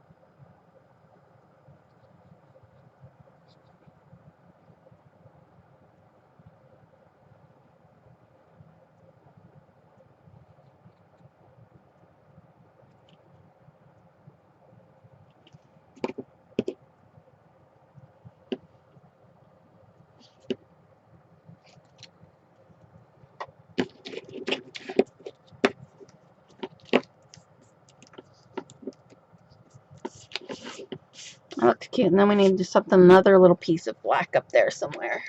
That looks cute. And then we need to do something, another little piece of black up there somewhere.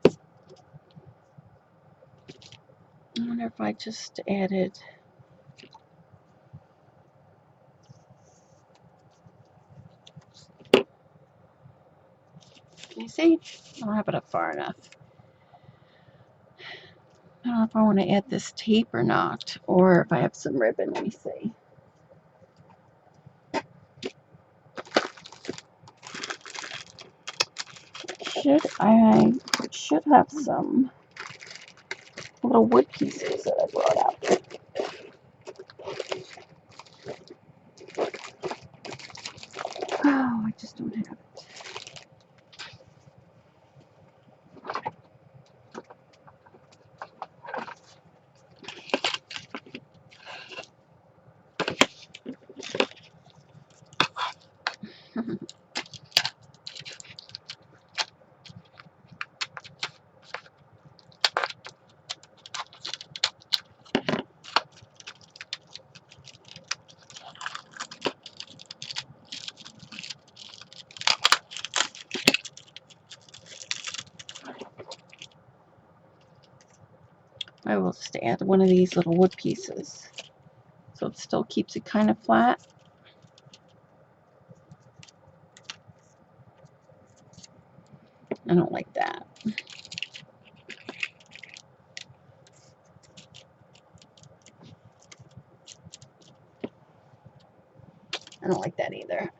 I wonder if I just added... see? I don't have it up far enough. I don't know if I want to add this tape or not, or if I have some ribbon. Let me see. I should have some little wood pieces that I brought out. Oh, I just don't have it. I will just add one of these little wood pieces so it still keeps it kind of flat. I don't like that. I don't like that either.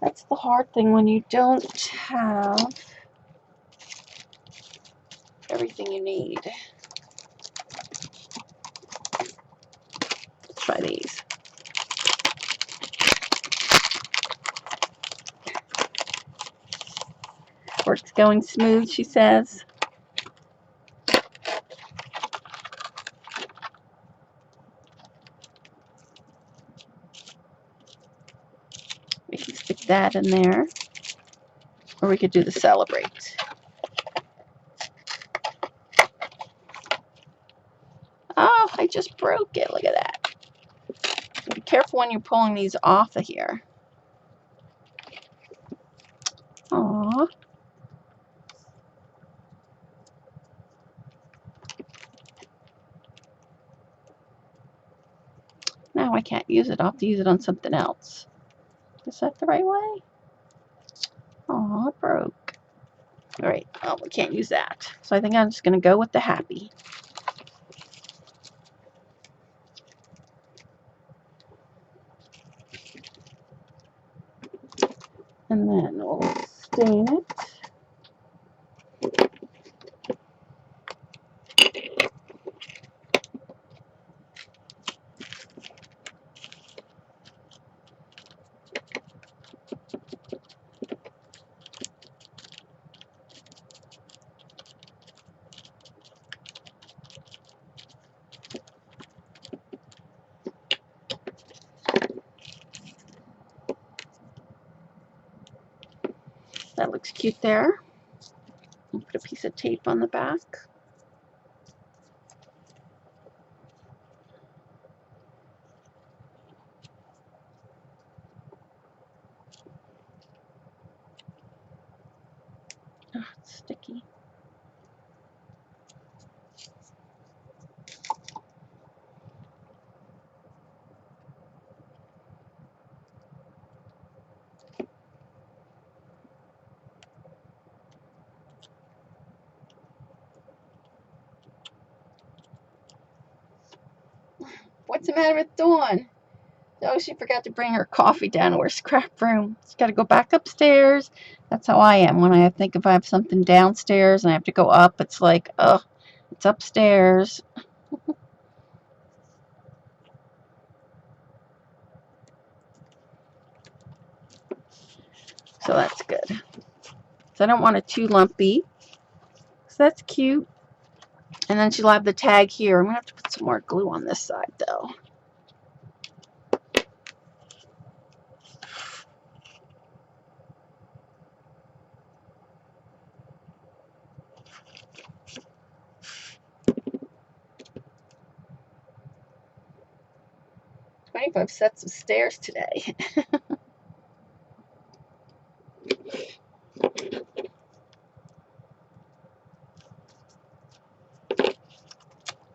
That's the hard thing when you don't have everything you need. Let's try these. Work's going smooth, she says. We can stick that in there. Or we could do the celebrate. Oh, I just broke it. Look at that. Be careful when you're pulling these off of here. Aww. Now I can't use it. I'll have to use it on something else. Is that the right way? Aw, it broke. Alright, well, we can't use that. So I think I'm just going to go with the happy. And then we'll stain it. That looks cute there. I'll put a piece of tape on the back. Oh, it's sticky. What's the matter with Dawn? Oh, she forgot to bring her coffee down to her scrap room. She's got to go back upstairs. That's how I am. When I think if I have something downstairs and I have to go up, it's like, ugh, it's upstairs. So that's good. So I don't want it too lumpy. So that's cute. And then she'll have the tag here. I'm going to have to put some more glue on this side, though. "25 sets of stairs today."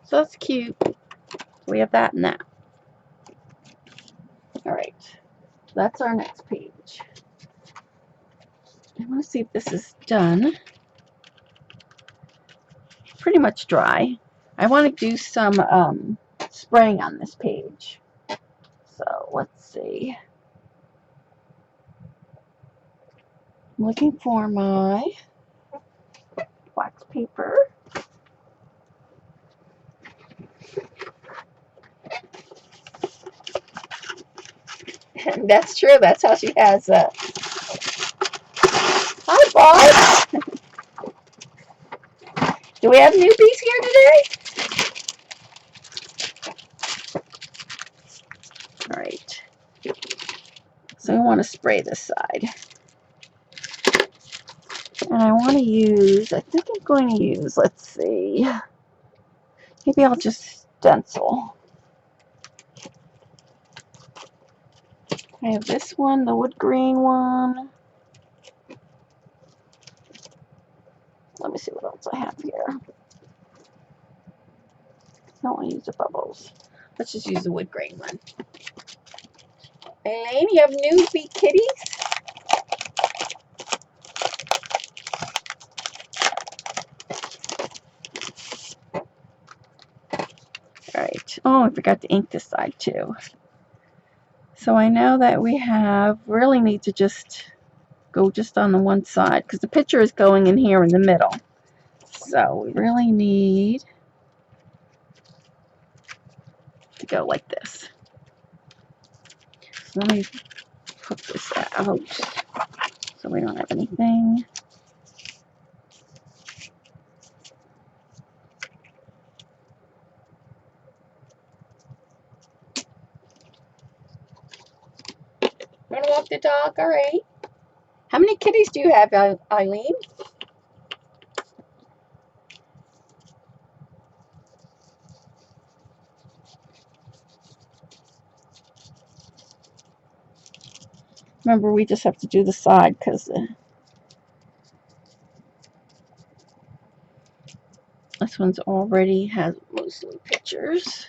So that's cute. We have that and that. All right. That's our next page. want to see if this is done. Pretty much dry. I want to do some spraying on this page. So let's see. I'm looking for my wax paper. That's true. That's how she has it. Hi, Bob. Do we have newbies here today? All right. So we want to spray this side. And I want to use, I think I'm going to use, let's see. Maybe I'll just stencil. I have this one, the wood grain one. Let me see what else I have here. I don't want to use the bubbles. Let's just use the wood grain one. Elaine, you have newbie kitties? Alright. Oh, I forgot to ink this side too. So I know that we really need to just go just on the one side because the picture is going in here in the middle. So we really need to go like this. So let me put this out so we don't have anything. You want to walk the dog? All right. How many kitties do you have, Eileen? Remember, we just have to do the side because this one's already has mostly pictures.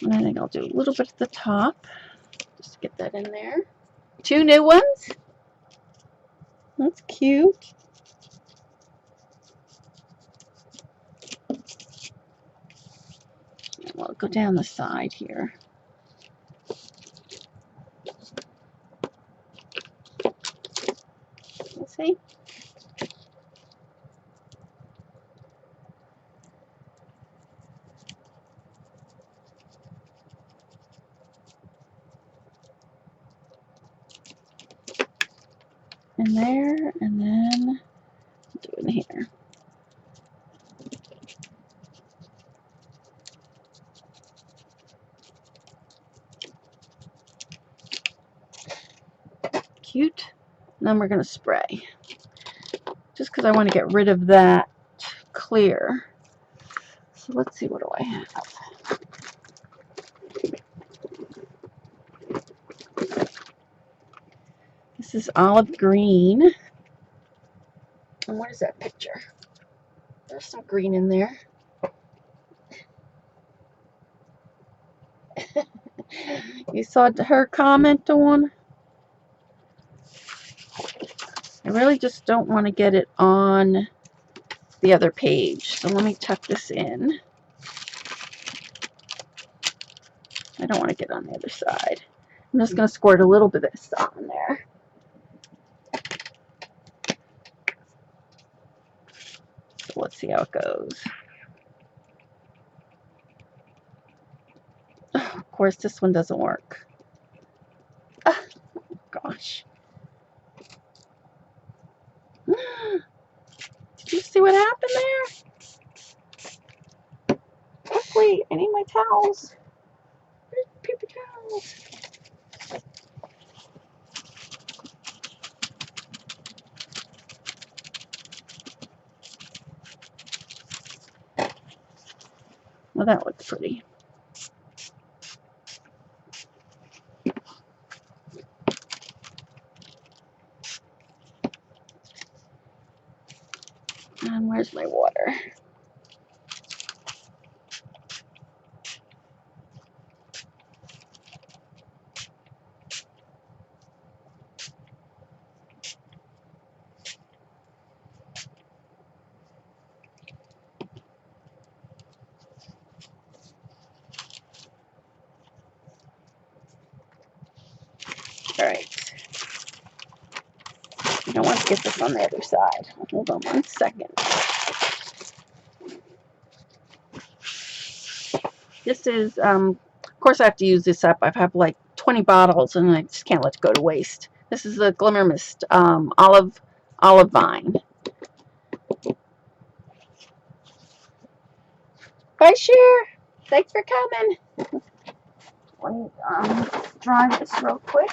And I think I'll do a little bit at the top. Just get that in there. 2 new ones. That's cute. And we'll go down the side here. Let's see. In there, and then do it in here. Cute. Then we're going to spray. Just because I want to get rid of that clear. So let's see, what do I have? This is olive green. And what is that picture? There's some green in there. You saw her comment on? I really just don't want to get it on the other page. So let me tuck this in. I don't want to get on the other side. I'm just going to squirt a little bit of this on there. So let's see how it goes. Oh, of course, this one doesn't work. Oh, gosh. Did you see what happened there? Quickly, I need my towels. Where's the paper towels? Well, that looks pretty. Where's my water? All right. I don't want to get this on the other side. Hold on 1 second. This is, of course I have to use this up. I have like 20 bottles and I just can't let it go to waste. This is the Glimmer Mist olive vine. Bye, Cher. Thanks for coming. Let me dry this real quick.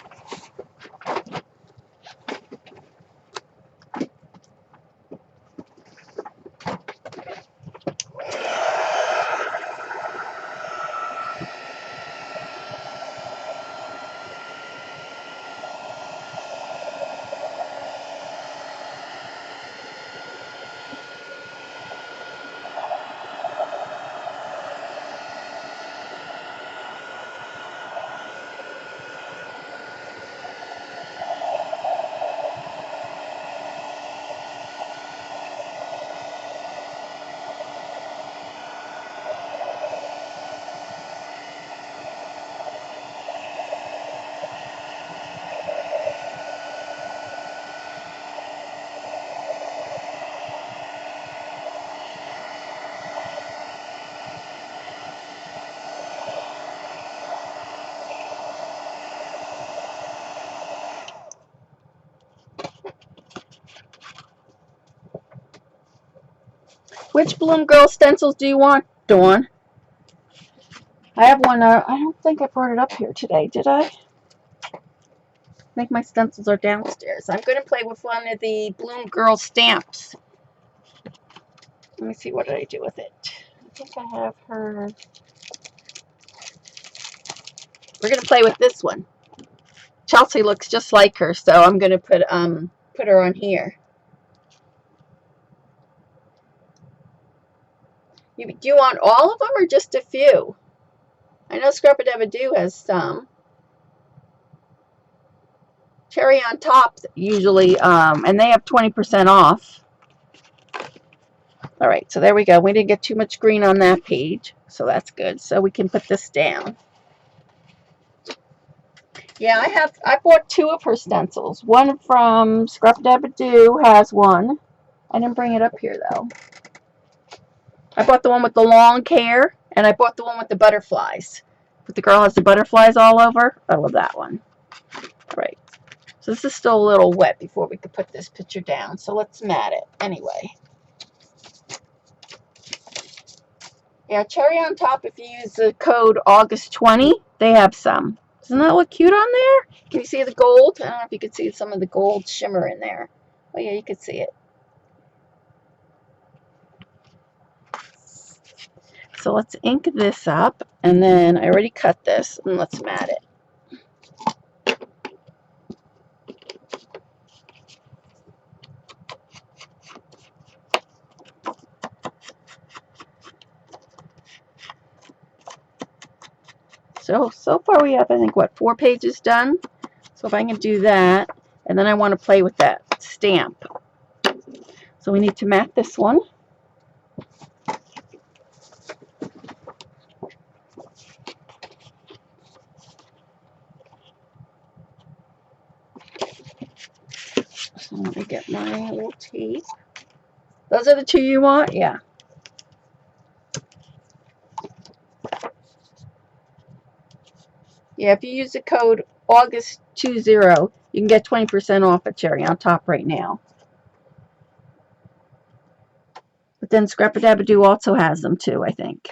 Which Bloom Girl stencils do you want, Dawn? I have one. I don't think I brought it up here today, did I? I think my stencils are downstairs. I'm going to play with one of the Bloom Girl stamps. Let me see, what did I do with it? I think I have her. We're going to play with this one. Chelsea looks just like her, so I'm going to put her on here. Do you want all of them or just a few? I know Scrap-a-Dab-a-Doo has some. Cherry on Top usually, and they have 20% off. All right, so there we go. We didn't get too much green on that page, so that's good. So we can put this down. Yeah, I bought 2 of her stencils. One from Scrap-a-Dab-a-Doo has one. I didn't bring it up here though. I bought the one with the long hair, and I bought the one with the butterflies. But the girl has the butterflies all over. I love that one. All right. So this is still a little wet before we could put this picture down. So let's mat it anyway. Yeah, Cherry on Top, if you use the code August20, they have some. Doesn't that look cute on there? Can you see the gold? I don't know if you can see some of the gold shimmer in there. Oh yeah, you can see it. So let's ink this up, and then I already cut this, and let's mat it. So far we have, I think, what, 4 pages done? So if I can do that, and then I want to play with that stamp. So we need to mat this one. So let me get my little tape. Those are the 2 you want? Yeah. Yeah, if you use the code August20, you can get 20% off at Cherry on Top right now. But then Scrap-a-Dab-a-Doo also has them too, I think.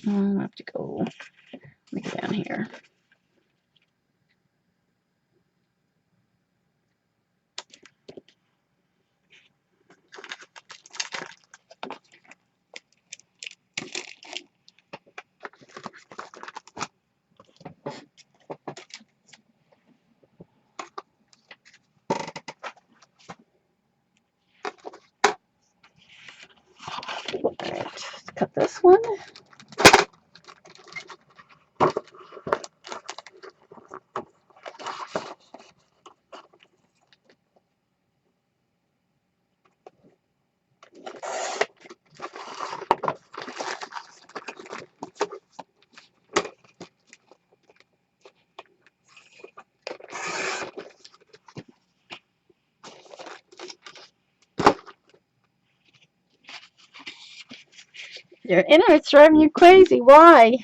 I have to go, let me go down here. cut this one. Your internet's driving you crazy. Why?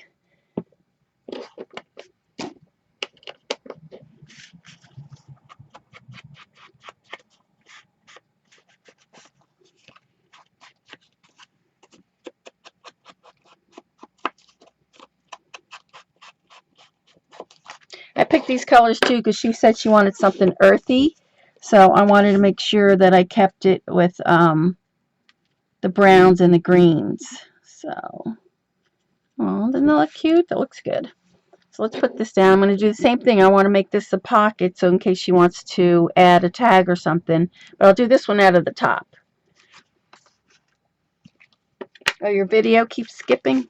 I picked these colors too because she said she wanted something earthy. So I wanted to make sure that I kept it with the browns and the greens. So, oh, doesn't that look cute? That looks good. So let's put this down. I'm going to do the same thing. I want to make this a pocket so in case she wants to add a tag or something. But I'll do this one out of the top. Oh, your video keeps skipping?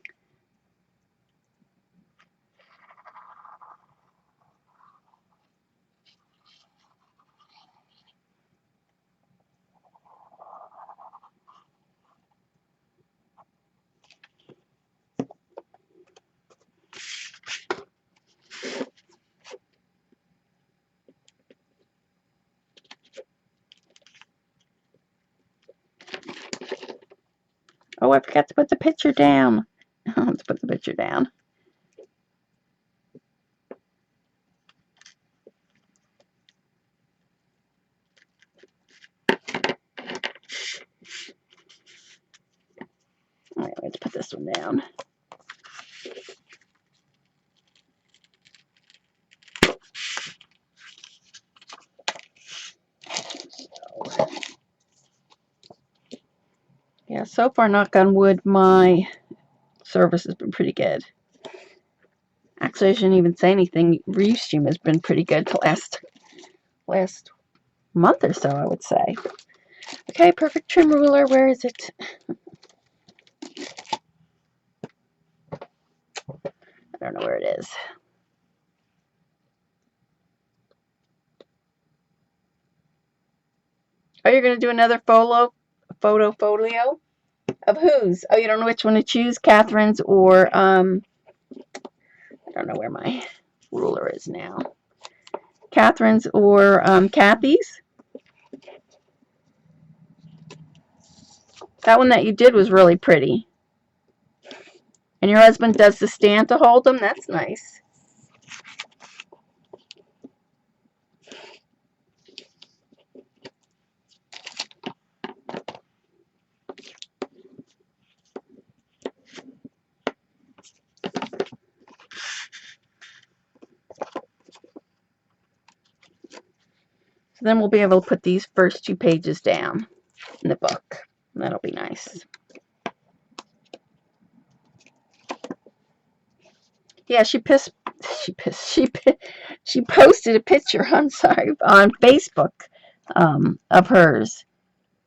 Oh, I forgot to put the picture down. Let's put the picture down. All right, let's put this one down. Yeah, so far, knock on wood, my service has been pretty good. Actually, I shouldn't even say anything. Restream has been pretty good the last month or so, I would say. Okay, perfect trim ruler. Where is it? I don't know where it is. Oh, you're going to do another folio of whose? Oh, you don't know which one to choose? Catherine's or, I don't know where my ruler is now. Catherine's or Kathy's? That one that you did was really pretty. And your husband does the stand to hold them? That's nice. So then we'll be able to put these first 2 pages down in the book. That'll be nice. Yeah, she posted a picture, I'm sorry, on Facebook of hers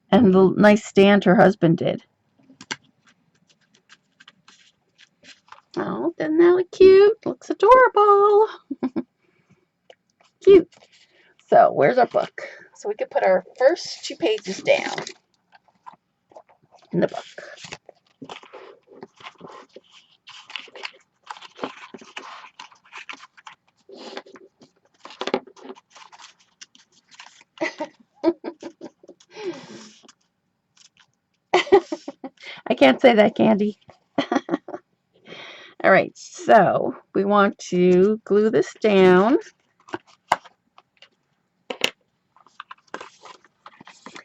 and the nice stand her husband did. Oh, doesn't that look cute? Looks adorable. Cute. So where's our book? So we could put our first 2 pages down in the book. I can't say that, Candy. All right, so we want to glue this down.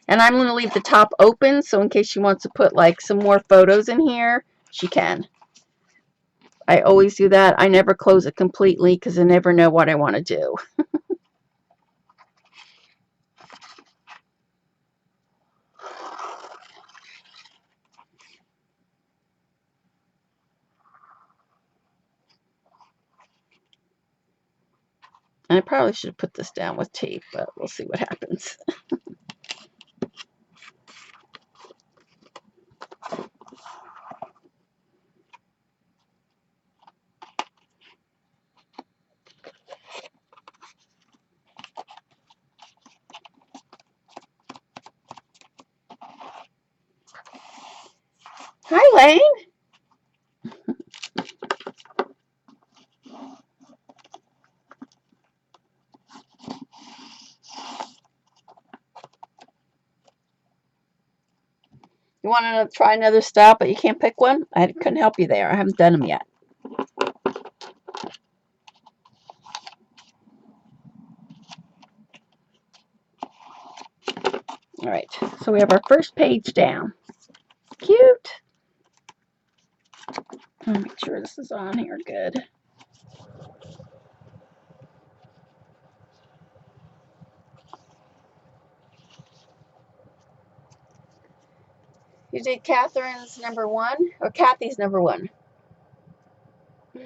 And I'm going to leave the top open, so in case she wants to put like some more photos in here, she can. I always do that. I never close it completely because I never know what I want to do. And I probably should have put this down with tape, but we'll see what happens. Lane? You want to try another style, but you can't pick one? I couldn't help you there. I haven't done them yet. All right, so we have our first page down. Cute. I'll make sure this is on here good. You did Catherine's number 1 or Kathy's number 1?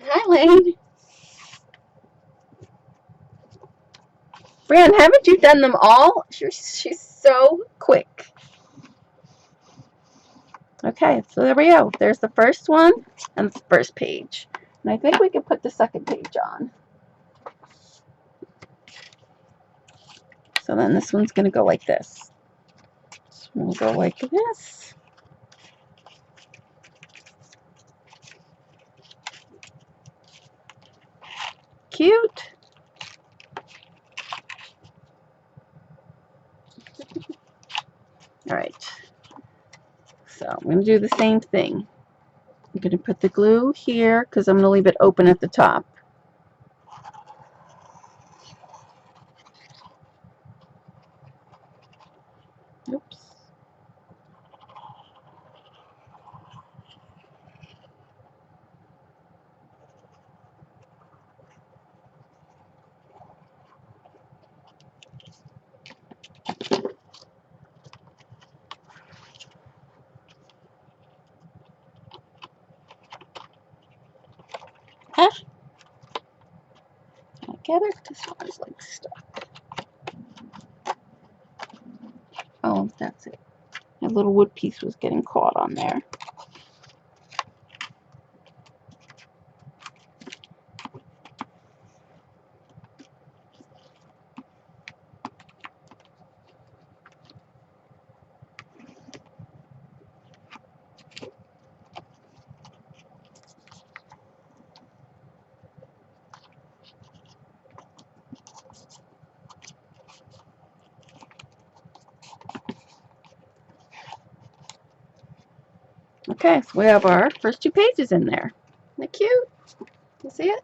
Hi, Lane. Fran, haven't you done them all? She's so quick. Okay, so there we go. There's the first one and the first page. And I think we can put the second page on. So then this one's going to go like this. This one will go like this. Cute. All right. So I'm going to do the same thing. I'm going to put the glue here because I'm going to leave it open at the top. Oops. Huh? Can I get it? This one's like stuck. Oh, that's it. My little wood piece was getting caught on there. Okay, so we have our first 2 pages in there. Isn't it cute? You see it?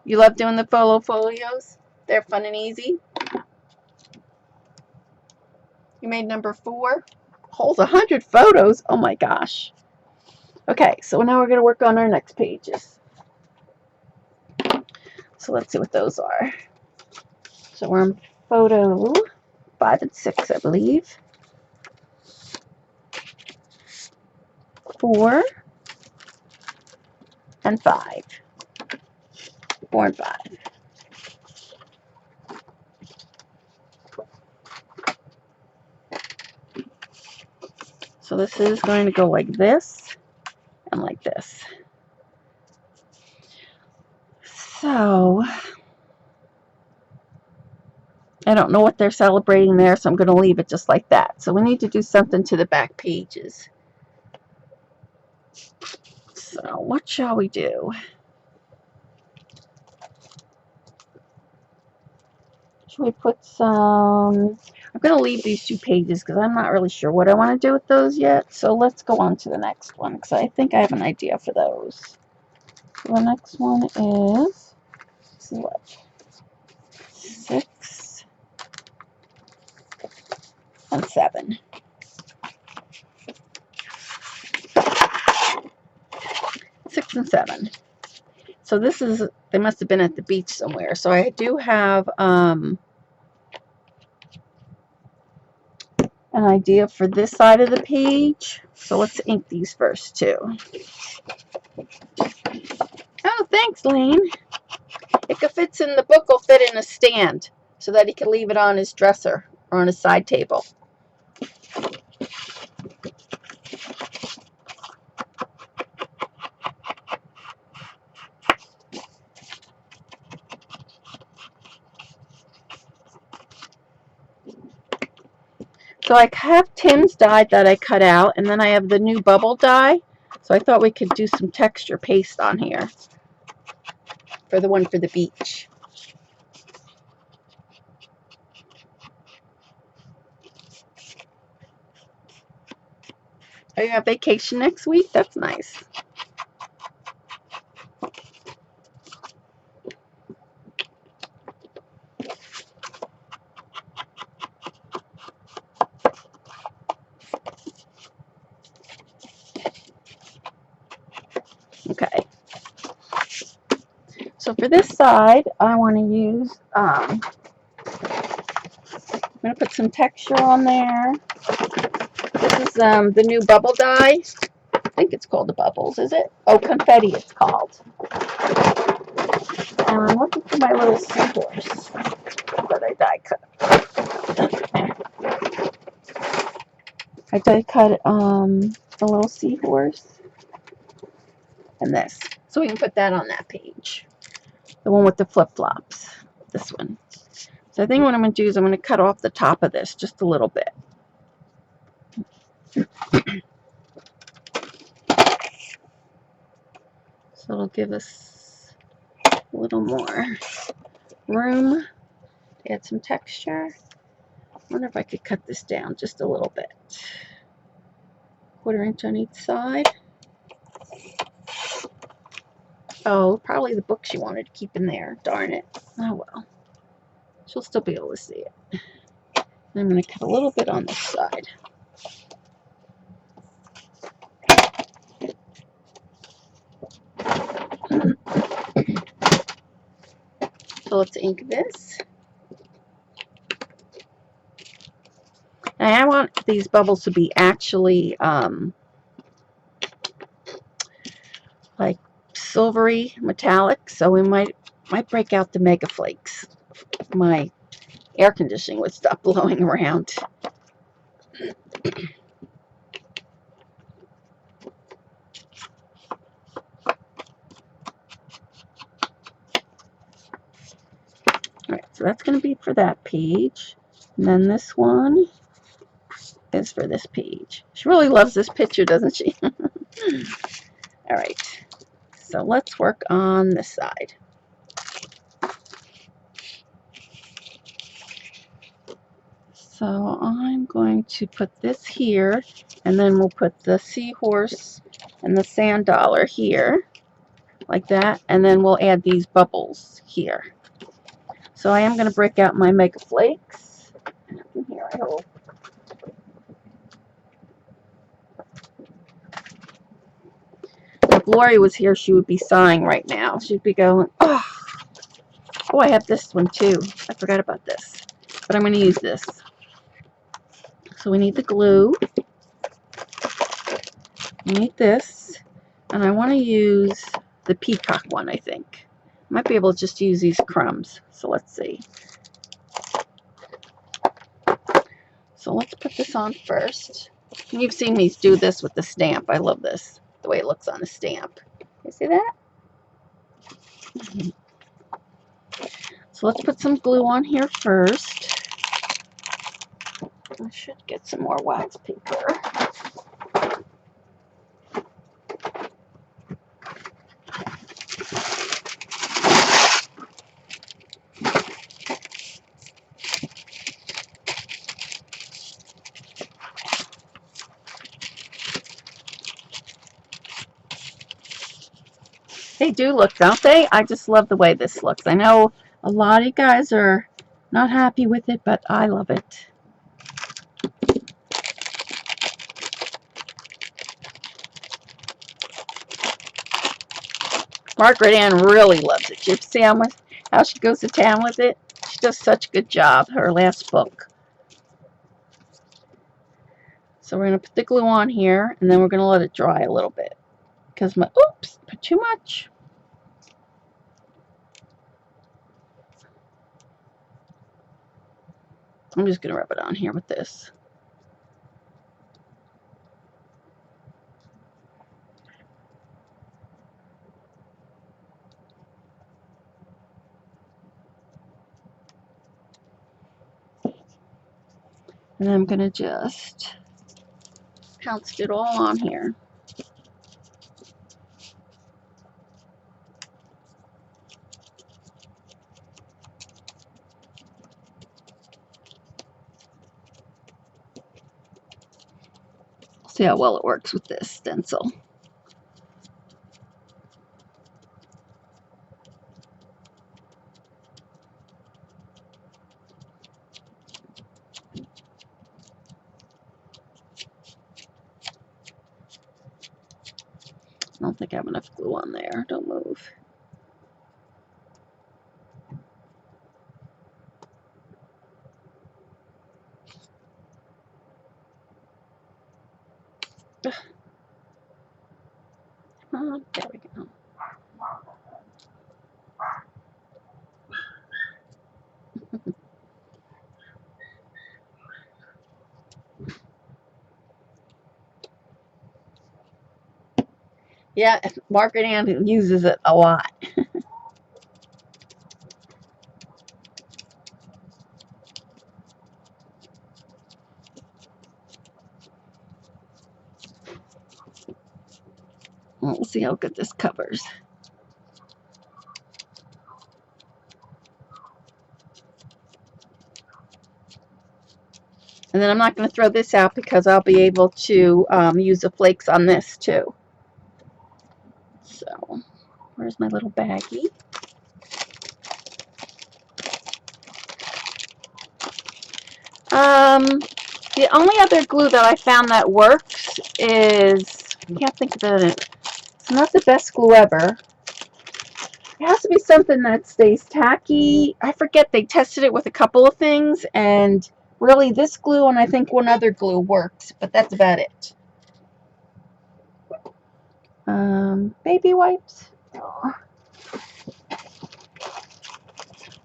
You love doing the folios? They're fun and easy. You made number 4. Holds 100 photos. Oh my gosh. Okay, so now we're going to work on our next pages. So let's see what those are. So we're on photo 5 and 6, I believe. 4 and 5. 4 and 5. So this is going to go like this and like this. So I don't know what they're celebrating there, so I'm going to leave it just like that. So we need to do something to the back pages. So what shall we do? Should we put some... I'm going to leave these 2 pages because I'm not really sure what I want to do with those yet. So let's go on to the next one because I think I have an idea for those. So the next one is... This is what? 6 and 7. 6 and 7. So this is, they must have been at the beach somewhere. So I do have an idea for this side of the page. So let's ink these first too. Oh, thanks, Lane. If it fits in the book, will fit in a stand so that he can leave it on his dresser or on his side table. So I have Tim's die that I cut out, and then I have the new bubble die. So I thought we could do some texture paste on here for the one for the beach. Are you on vacation next week? That's nice. Okay. So for this side, I want to use, I'm going to put some texture on there. This is the new bubble die. I think it's called the bubbles, is it? Oh, confetti it's called. And I'm looking for my little seahorse that I die cut. I die cut the little seahorse and this. So we can put that on that page. The one with the flip-flops. This one. So I think what I'm going to do is I'm going to cut off the top of this just a little bit. So it'll give us a little more room to add some texture. I wonder if I could cut this down just a little bit. 1/4 inch on each side. Oh, probably the book she wanted to keep in there. Darn it. Oh well. She'll still be able to see it. And I'm going to cut a little bit on this side. So let's ink this. And I want these bubbles to be actually like silvery metallic, so we might break out the mega flakes. My air conditioning would stop blowing around. Alright, so that's going to be for that page. And then this one is for this page. She really loves this picture, doesn't she? Alright, so let's work on this side. So I'm going to put this here, and then we'll put the seahorse and the sand dollar here, like that, and then we'll add these bubbles here. So I am going to break out my Mega Flakes. Here, I hope. If Lori was here, she would be sighing right now. She'd be going, oh, oh, I have this one too. I forgot about this. But I'm going to use this. So we need the glue. We need this. And I want to use the peacock one, I think. Might be able to just use these crumbs. So let's see. So let's put this on first. And you've seen me do this with the stamp. I love this, the way it looks on the stamp. You see that? So let's put some glue on here first. I should get some more wax paper. They do look, don't they? I just love the way this looks. I know a lot of you guys are not happy with it, but I love it. Margaret Ann really loves it. You see how she goes to town with it? She does such a good job, her last book. So we're going to put the glue on here, and then we're going to let it dry a little bit. Because oops, put too much. I'm just going to rub it on here with this. And I'm going to just pounce it all on here. See how well it works with this stencil. I don't think I have enough glue on there. Don't move. There we go. Yeah, Margaret Ann uses it a lot. We'll see how good this covers. And then I'm not going to throw this out because I'll be able to use the flakes on this too. So, where's my little baggie? The only other glue that I found that works is, I can't think of it. It's not the best glue ever. It has to be something that stays tacky. I forget, they tested it with a couple of things, and really this glue and I think one other glue works, but that's about it. Baby wipes. Oh.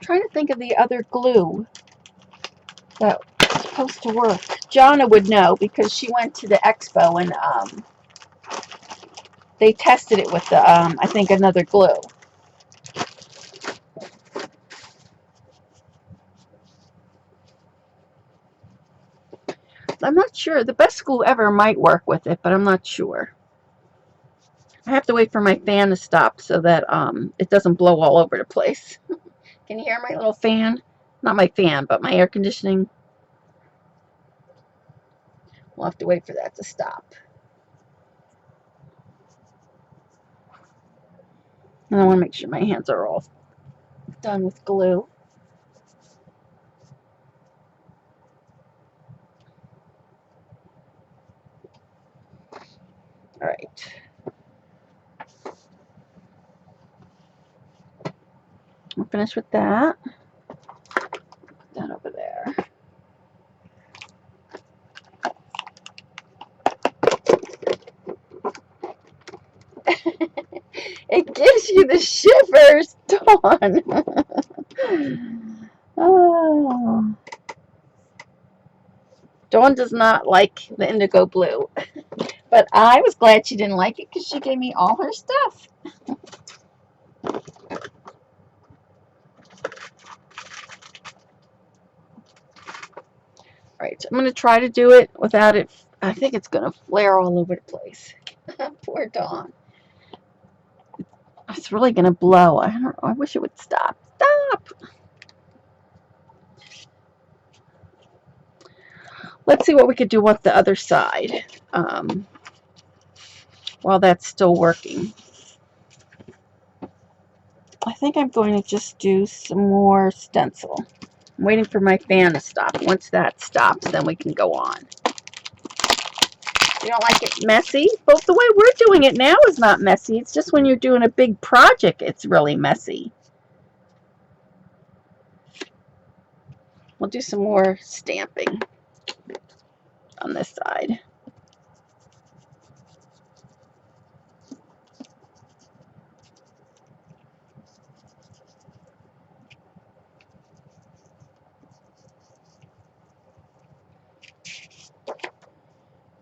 Trying to think of the other glue that was supposed to work. Jonna would know because she went to the expo and they tested it with the I think another glue. I'm not sure. The best glue ever might work with it, but I'm not sure. I have to wait for my fan to stop so that it doesn't blow all over the place. Can you hear my little fan? Not my fan, but my air conditioning. We'll have to wait for that to stop. And I want to make sure my hands are all done with glue. All right. I'm finished with that. Put that over there. It gives you the shivers, Dawn. Oh. Dawn does not like the indigo blue. But I was glad she didn't like it because she gave me all her stuff. Alright, so I'm going to try to do it without it. I think it's going to flare all over the place. Poor Dawn. It's really going to blow. I don't know. I wish it would stop. Stop! Let's see what we could do with the other side while that's still working. I think I'm going to just do some more stencil. I'm waiting for my fan to stop. Once that stops, then we can go on. You don't like it messy? But the way we're doing it now is not messy. It's just when you're doing a big project, it's really messy. We'll do some more stamping on this side.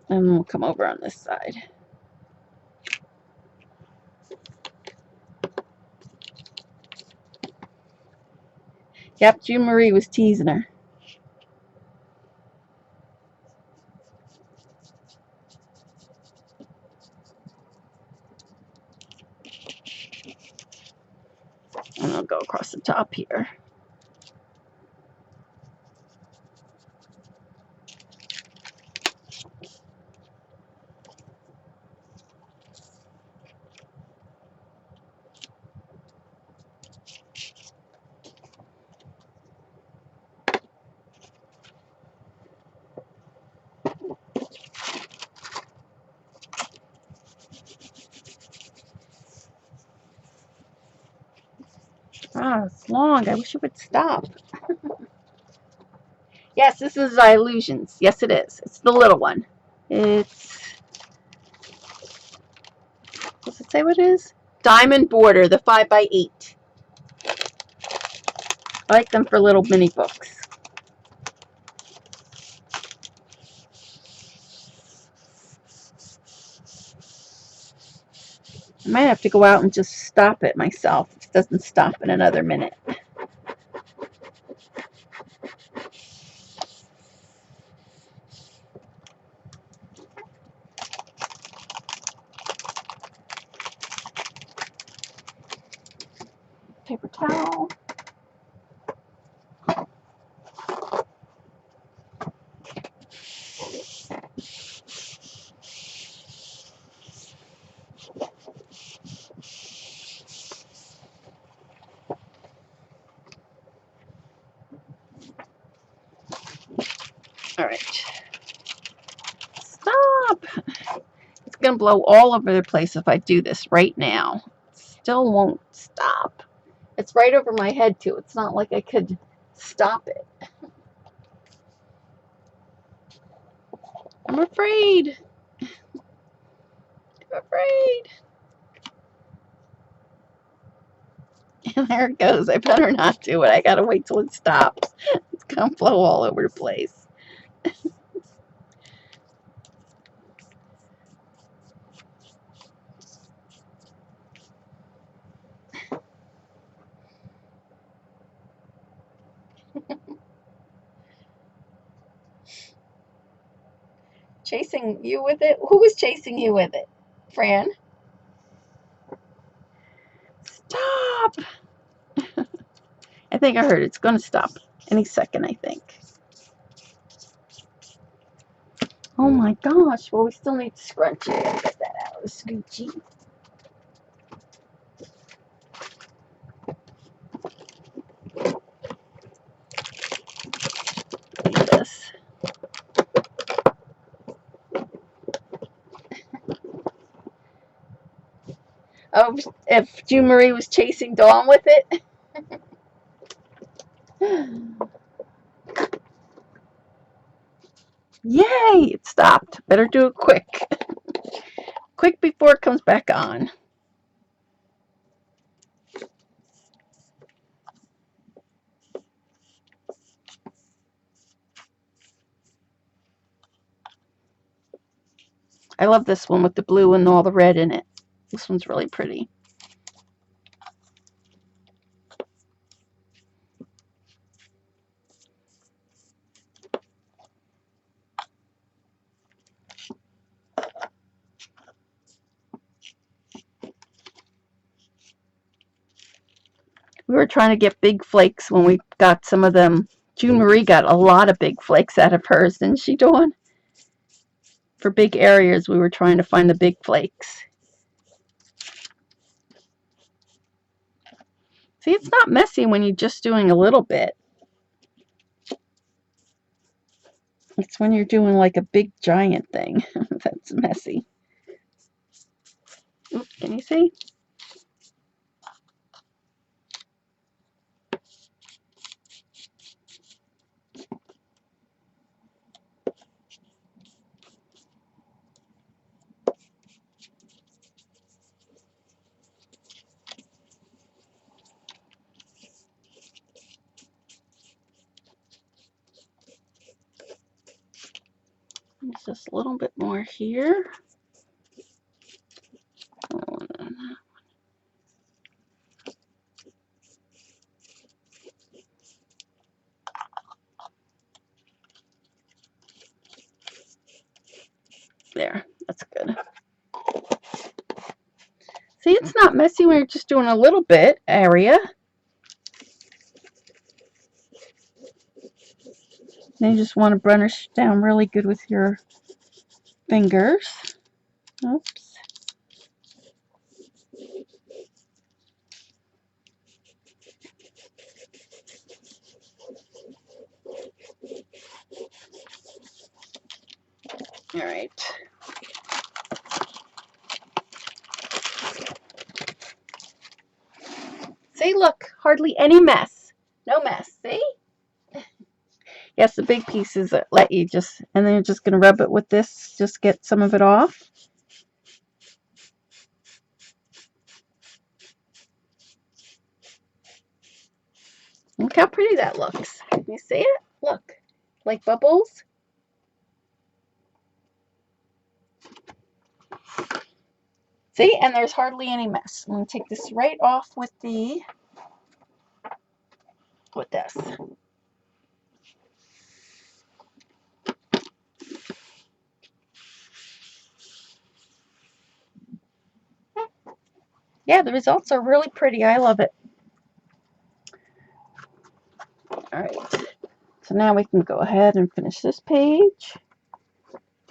And we'll come over on this side. Yep, June Marie was teasing her. go across the top here. Ah, it's long. I wish it would stop. Yes, this is Illusions. Yes, it is. It's the little one. It's, does it say what it is? Diamond Border, the 5x8. I like them for little mini books. I might have to go out and just stop it myself. It doesn't stop in another minute. Paper towel. All right. Stop. It's going to blow all over the place if I do this right now. Still won't stop. It's right over my head, too. It's not like I could stop it. I'm afraid. I'm afraid. And there it goes. I better not do it. I got to wait till it stops. It's going to blow all over the place. Chasing you with it? Who was chasing you with it? Fran? Stop! I think I heard it's going to stop any second, I think. Oh my gosh. Well, we still need to scrunch it. Get that out of the scoochie. This. Oh, if June Marie was chasing Dawn with it. Yay! It stopped. Better do it quick. Quick before it comes back on. I love this one with the blue and all the red in it. This one's really pretty. We were trying to get big flakes when we got some of them. June Marie got a lot of big flakes out of hers, didn't she, Dawn? For big areas, we were trying to find the big flakes. See, it's not messy when you're just doing a little bit. It's when you're doing like a big giant thing that's messy. Oops, can you see? Just a little bit more here. There, that's good. See, it's not messy when you're just doing a little bit area. Then you just want to burnish down really good with your fingers. Oops. All right. See, look, hardly any mess. No mess, see? Yes, the big pieces that let you just, and then you're just going to rub it with this, just get some of it off. Look how pretty that looks. Can you see it? Look, like bubbles. See, and there's hardly any mess. I'm going to take this right off with this. Yeah, the results are really pretty. I love it. All right. So now we can go ahead and finish this page.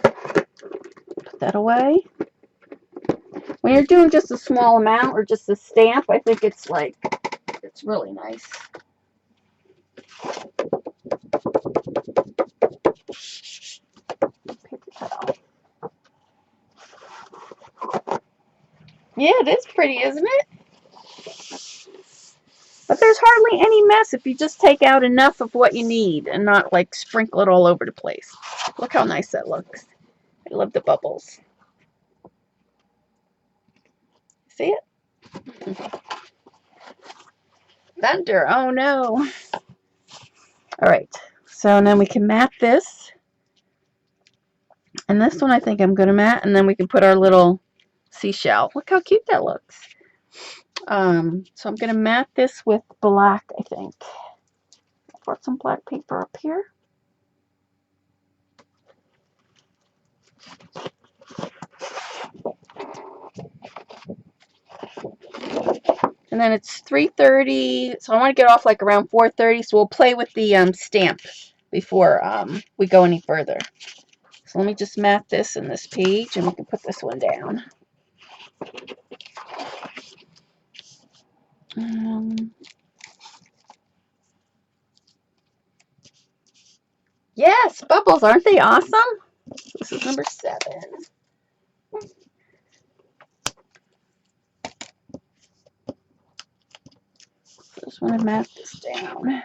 Put that away. When you're doing just a small amount or just a stamp, I think it's really nice. Paper towel. Yeah, it is pretty, isn't it? But there's hardly any mess if you just take out enough of what you need and not like sprinkle it all over the place. Look how nice that looks. I love the bubbles. See it? Thunder, oh no. All right, so then we can mat this. And this one I think I'm going to mat, and then we can put our little seashell. Look how cute that looks. So I'm going to mat this with black, I think. I've got some black paper up here. And then it's 3:30, so I want to get off like around 4:30, so we'll play with the stamp before we go any further. So let me just mat this in this page, and we can put this one down. Yes, bubbles, aren't they awesome? This is number 7. I just want to mat this down. What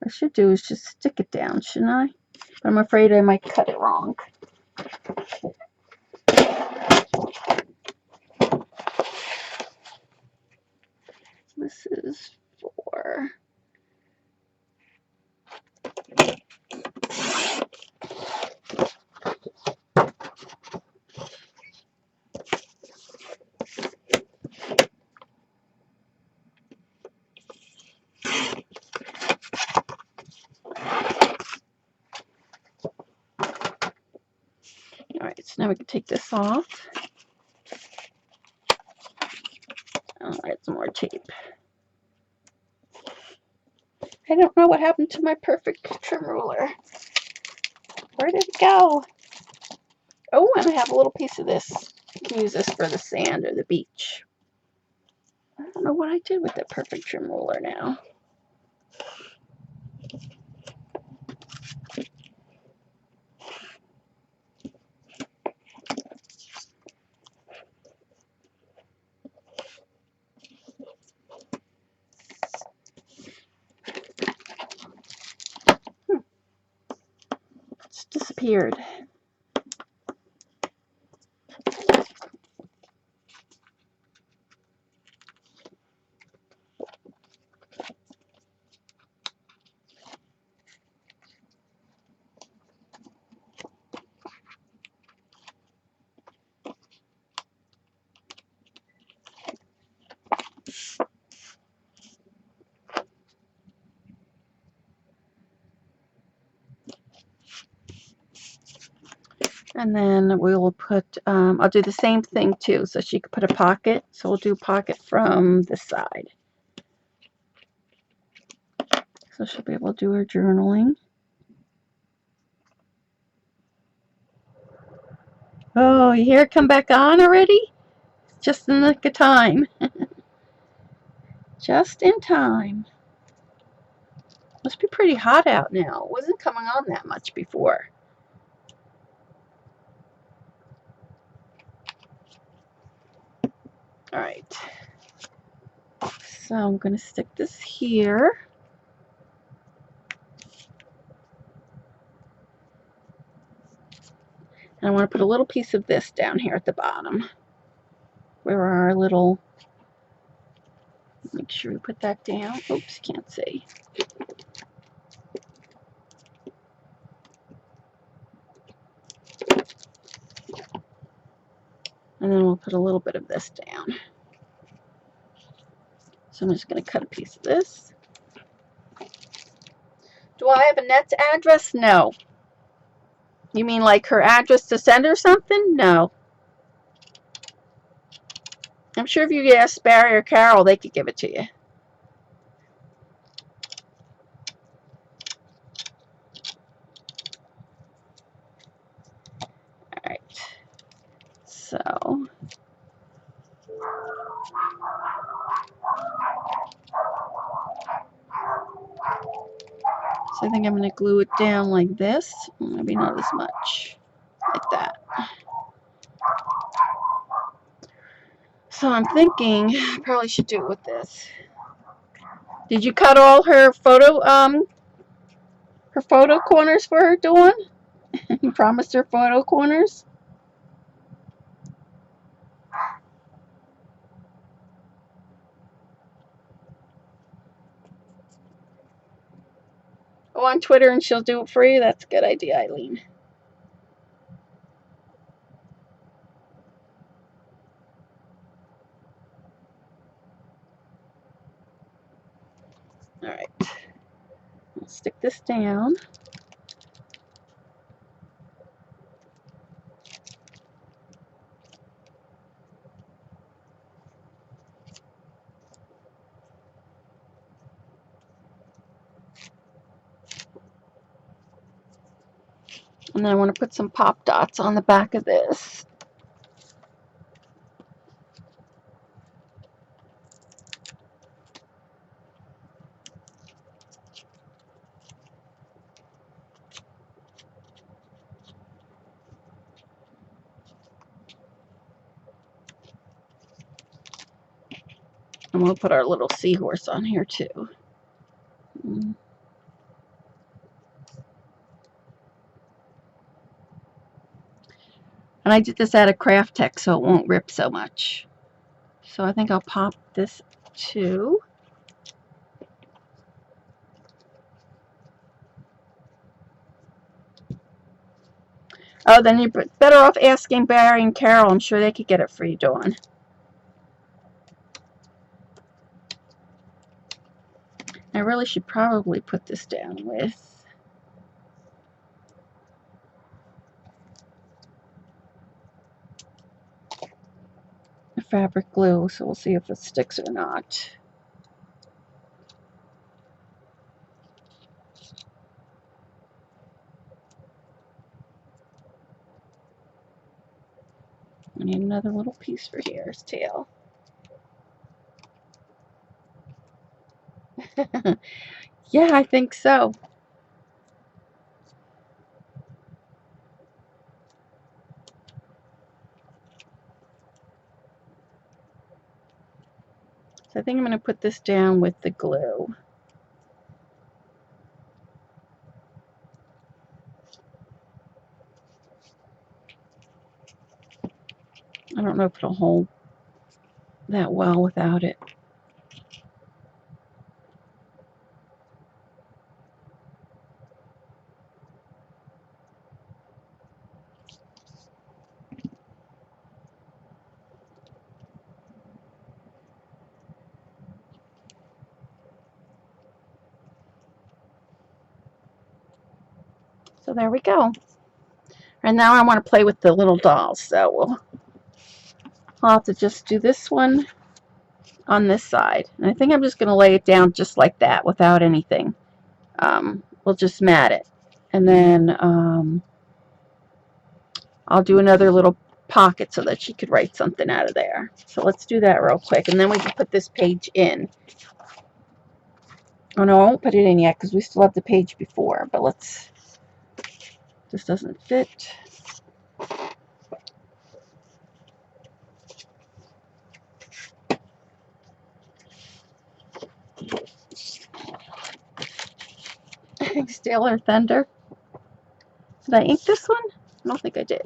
I should do is just stick it down, shouldn't I? But I'm afraid I might cut it wrong. This is for... Alright, so now we can take this off. I'll add some more tape. I don't know what happened to my perfect trim ruler. Where did it go? Oh, and I have a little piece of this. I can use this for the sand or the beach. I don't know what I did with that perfect trim ruler now. It's disappeared. And then we will put, I'll do the same thing too, so she could put a pocket. So we'll do a pocket from this side. So she'll be able to do her journaling. Oh, you hear it come back on already? Just in the nick of time. Just in time. Must be pretty hot out now. It wasn't coming on that much before. All right. So I'm going to stick this here. And I want to put a little piece of this down here at the bottom. Where our little, make sure we put that down. Oops, can't see. And then we'll put a little bit of this down. So I'm just going to cut a piece of this. Do I have Annette's address? No. You mean like her address to send her something? No. I'm sure if you ask Barry or Carol, they could give it to you. All right. So I think I'm going to glue it down like this. Maybe not as much. Like that. So I'm thinking I probably should do it with this. Did you cut all her photo corners for her, Dawn? You promised her photo corners? Go on Twitter and she'll do it for you? That's a good idea, Eileen. All right. I'll stick this down. And then I want to put some pop dots on the back of this. And we'll put our little seahorse on here too. And I did this out of Craft Tech so it won't rip so much. So I think I'll pop this too. Oh, then you're better off asking Barry and Carol. I'm sure they could get it for you, Dawn. I really should probably put this down with a fabric glue, so we'll see if it sticks or not. I need another little piece for Hare's tail. Yeah, I think so. So I think I'm going to put this down with the glue. I don't know if it'll hold that well without it. So there we go. And now I want to play with the little dolls, so I'll have to just do this one on this side. And I think I'm just going to lay it down just like that without anything. We'll just mat it. And then I'll do another little pocket so that she could write something out of there. So let's do that real quick, and then we can put this page in. Oh no, I won't put it in yet because we still have the page before, but let's, this doesn't fit. Stellar Thunder. Did I ink this one? I don't think I did.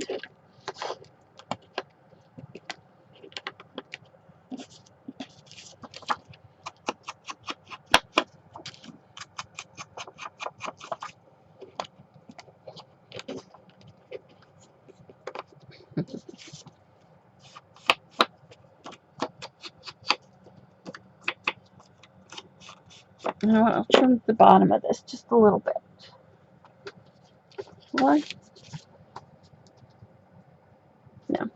You know what? I'll trim the bottom of this just a little bit. What? No.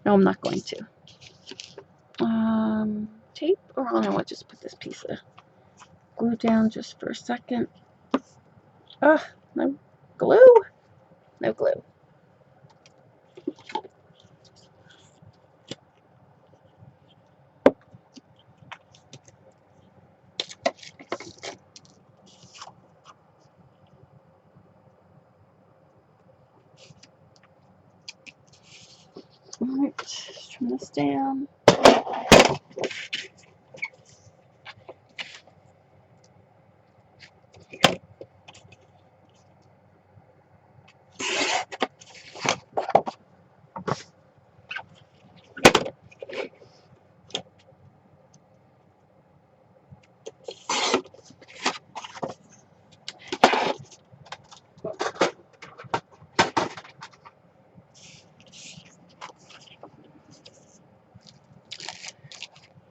No, I'm not going to. Tape, or I will just put this piece of glue down just for a second. Ugh, no glue? No glue. Alright, trim this down.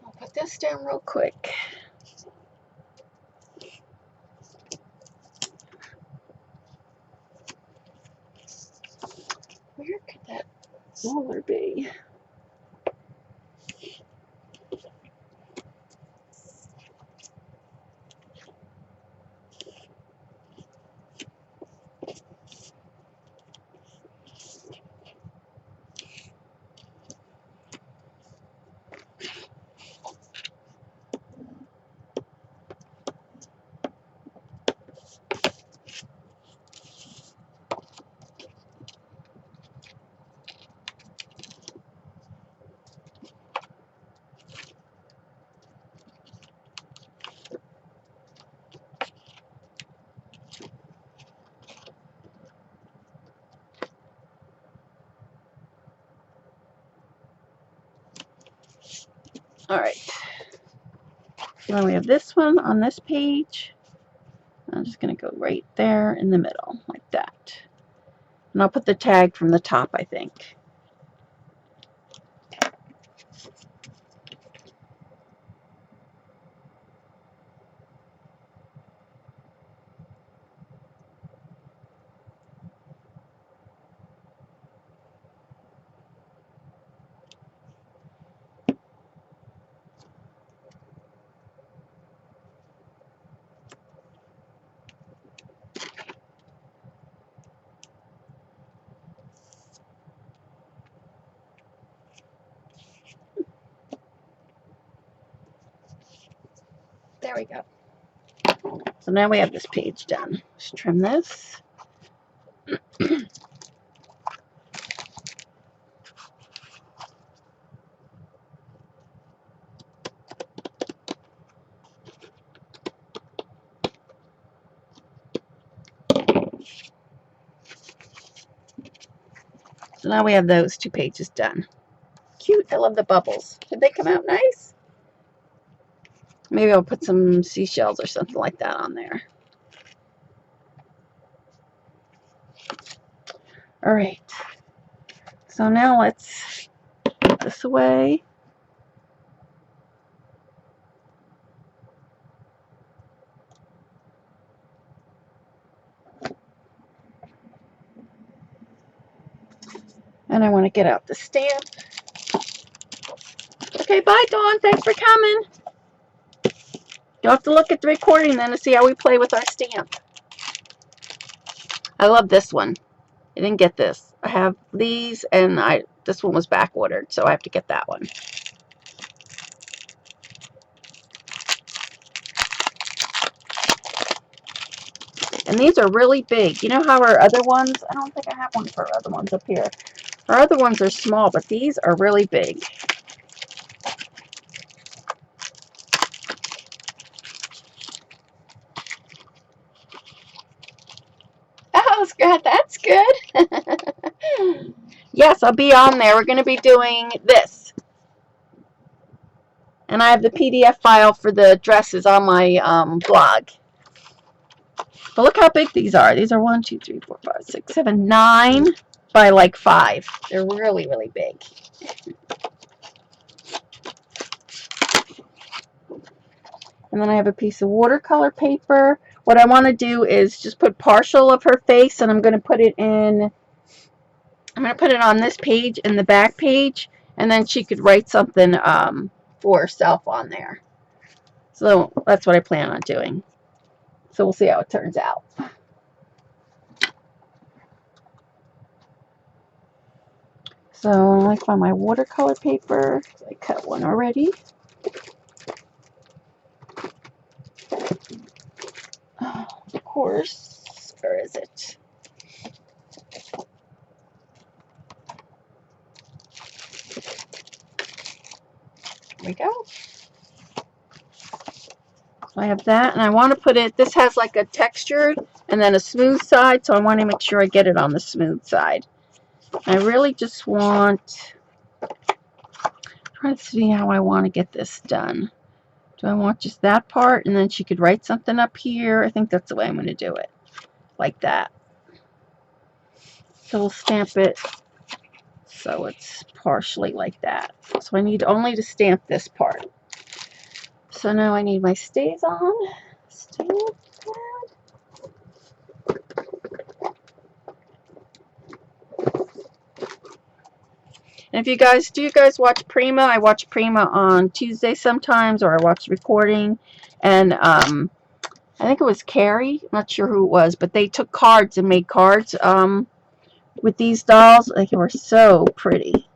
I'll put this down real quick. Where could that roller be? Alright. So then we have this one on this page. I'm just going to go right there in the middle, like that. And I'll put the tag from the top, I think. There we go. So now we have this page done. Let's trim this. So now we have those two pages done. Cute. I love the bubbles. Did they come out nice? Maybe I'll put some seashells or something like that on there. Alright. So now let's put this away. And I want to get out the stamp. Okay, bye, Dawn. Thanks for coming. You'll have to look at the recording then to see how we play with our stamp. I love this one. I didn't get this. I have these, and this one was back ordered, so I have to get that one. And these are really big. You know how our other ones, I don't think I have one for our other ones up here. Our other ones are small, but these are really big. Oh, Scott, that's good. Yes, I'll be on there. We're going to be doing this. And I have the PDF file for the dresses on my blog. But look how big these are. These are 1, 2, 3, 4, 5, 6, 7, 9 by like 5. They're really, really big. And then I have a piece of watercolor paper. What I want to do is just put partial of her face, and I'm going to put it in, I'm going to put it on this page and the back page, and then she could write something for herself on there. So that's what I plan on doing. So we'll see how it turns out. So I found my watercolor paper. I cut one already. Oh, of course. Where is it? There we go. So I have that, and I want to put it, this has like a textured and then a smooth side, so I want to make sure I get it on the smooth side. I really just want, try to see how I want to get this done. Do I want just that part, and then she could write something up here? I think that's the way I'm going to do it, like that. So we'll stamp it so it's partially like that. So I need only to stamp this part. So now I need my stays on. Stamp pad. And if you guys, do you guys watch Prima? I watch Prima on Tuesday sometimes, or I watch the recording. And I think it was Carrie. I'm not sure who it was, but they took cards and made cards with these dolls. I think they were so pretty.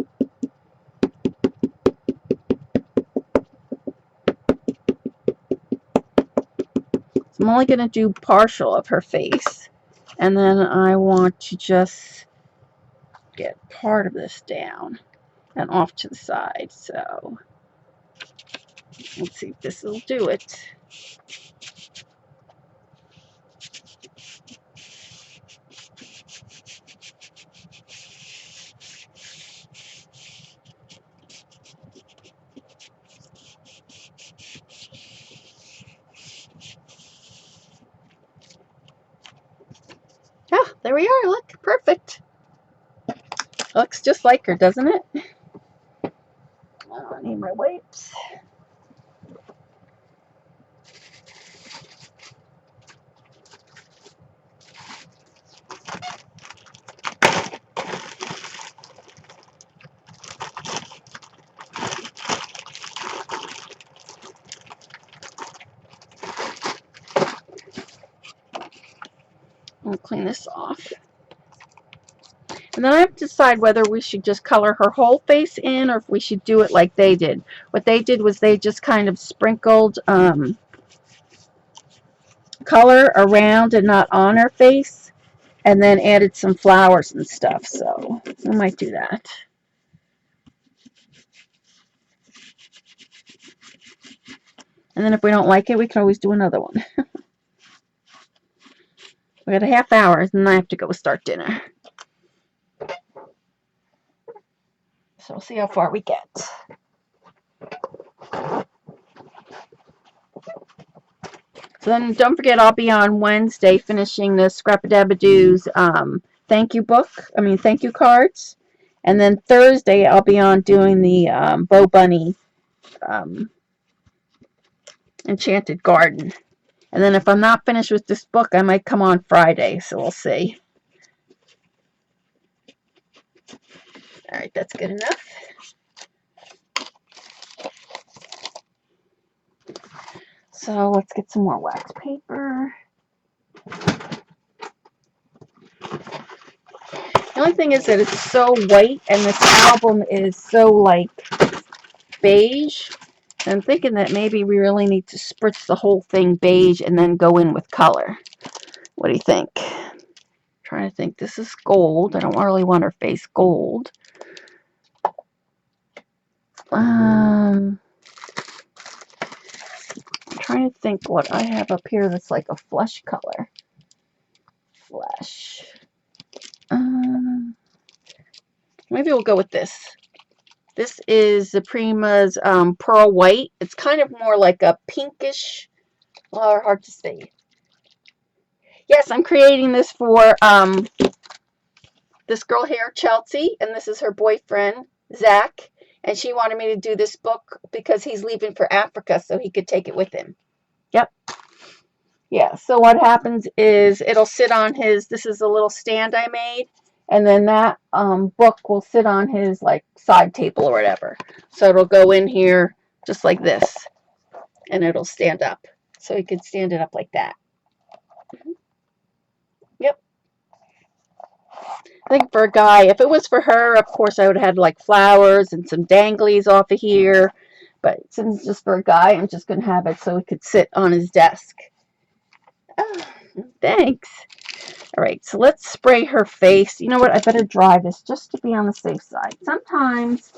So I'm only going to do partial of her face. And then I want to just get part of this down and off to the side. So let's see if this will do it. Oh, there we are. Look, perfect. Looks just like her, doesn't it? I need my wipes. I'll clean this off. And then I have to decide whether we should just color her whole face in, or if we should do it like they did. What they did was they just kind of sprinkled color around and not on her face, and then added some flowers and stuff. So we might do that. And then if we don't like it, we can always do another one. We got a half hour, and then I have to go start dinner. So we'll see how far we get. So then don't forget, I'll be on Wednesday finishing the Scrap-a-Dab-a-Doo's thank you cards. And then Thursday I'll be on doing the Bo Bunny Enchanted Garden. And then if I'm not finished with this book, I might come on Friday, so we'll see. Alright, that's good enough. So let's get some more wax paper. The only thing is that it's so white, and this album is so, like, beige. I'm thinking that maybe we really need to spritz the whole thing beige and then go in with color. What do you think? I'm trying to think. This is gold. I don't really want her face gold. I'm trying to think what I have up here that's like a flesh color. Flesh. Maybe we'll go with this. This is the Prima's Pearl White. It's kind of more like a pinkish, well, hard to say. Yes, I'm creating this for this girl here, Chelsea, and this is her boyfriend, Zach. And she wanted me to do this book because he's leaving for Africa, so he could take it with him. Yep. Yeah, so what happens is it'll sit on his, this is a little stand I made, and then that book will sit on his, like, side table or whatever. So it'll go in here just like this, and it'll stand up. So he could stand it up like that. Yep. I think for a guy, if it was for her, of course I would have had, like, flowers and some danglies off of here. But since it's just for a guy, I'm just going to have it so it could sit on his desk. Oh, thanks. All right, so let's spray her face. You know what? I better dry this just to be on the safe side. Sometimes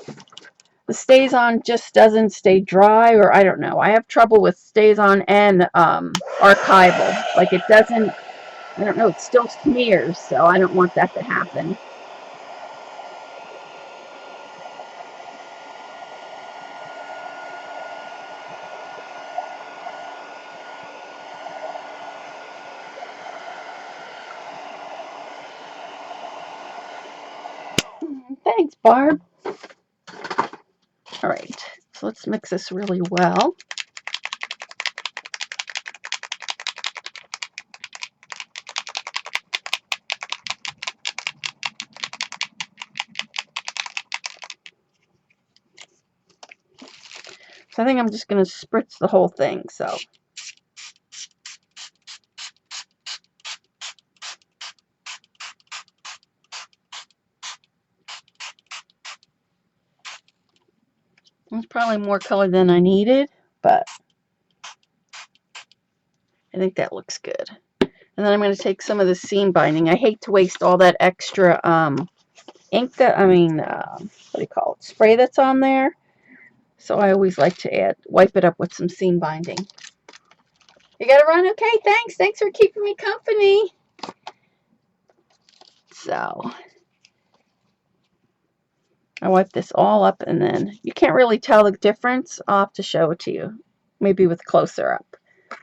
the stays on just doesn't stay dry, or I don't know. I have trouble with stays on and archival. Like it doesn't, I don't know, it still smears, so I don't want that to happen. Thanks, Barb. All right, so let's mix this really well. So I think I'm just going to spritz the whole thing, so. It's probably more color than I needed, but I think that looks good. And then I'm going to take some of the seam binding. I hate to waste all that extra ink that, what do you call it, spray that's on there. So I always like to wipe it up with some seam binding. You got to run? Okay, thanks. Thanks for keeping me company. So I wipe this all up, and then you can't really tell the difference. I'll have to show it to you, maybe with closer up.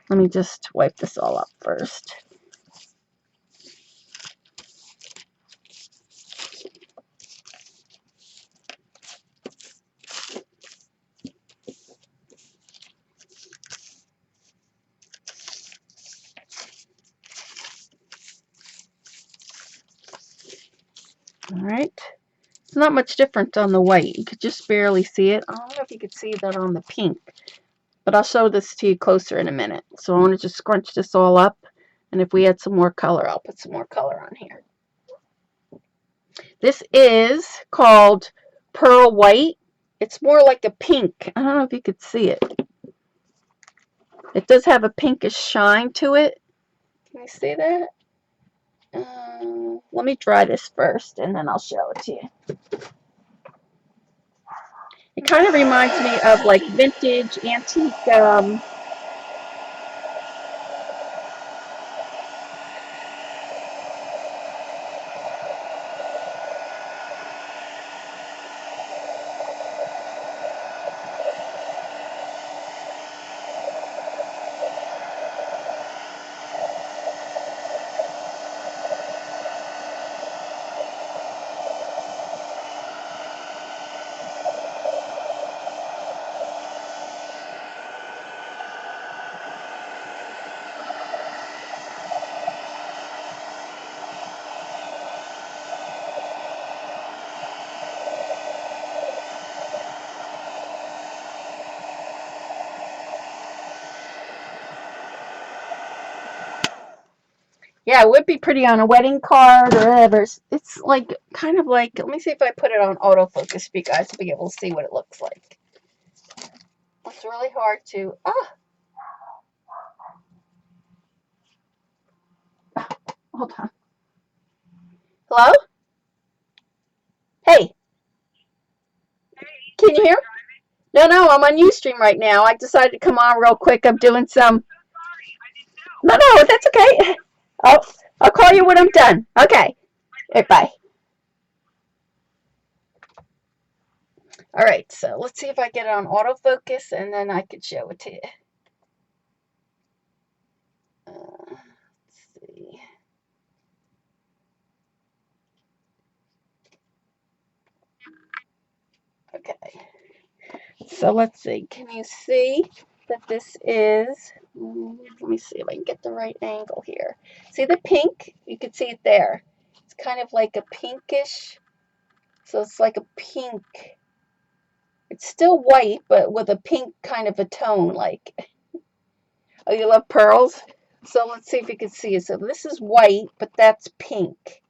Let me just wipe this all up first. All right. It's not much different on the white. You could just barely see it. I don't know if you could see that on the pink, but I'll show this to you closer in a minute. So I want to just scrunch this all up, and if we add some more color, I'll put some more color on here. This is called Pearl White. It's more like a pink. I don't know if you could see it. It does have a pinkish shine to it. Can you see that? Let me dry this first, and then I'll show it to you. It kind of reminds me of like vintage, antique, Yeah, it would be pretty on a wedding card or whatever. It's like, kind of like, let me see if I put it on autofocus for you guys to be able to see what it looks like. It's really hard to, hold on. Hello? Hey, can you hear? No, no, I'm on Ustream right now. I decided to come on real quick. I'm doing some, no, no, that's okay. I'll call you when I'm done. Okay. All right, bye. All right, so let's see if I get it on autofocus and then I could show it to you. Let's see. Okay. So let's see. Can you see that this is, let me see if I can get the right angle here. See the pink? You can see it there. It's kind of like a pinkish, so it's like a pink. It's still white, but with a pink kind of a tone, like, oh, you love pearls? So let's see if you can see it. So this is white, but that's pink.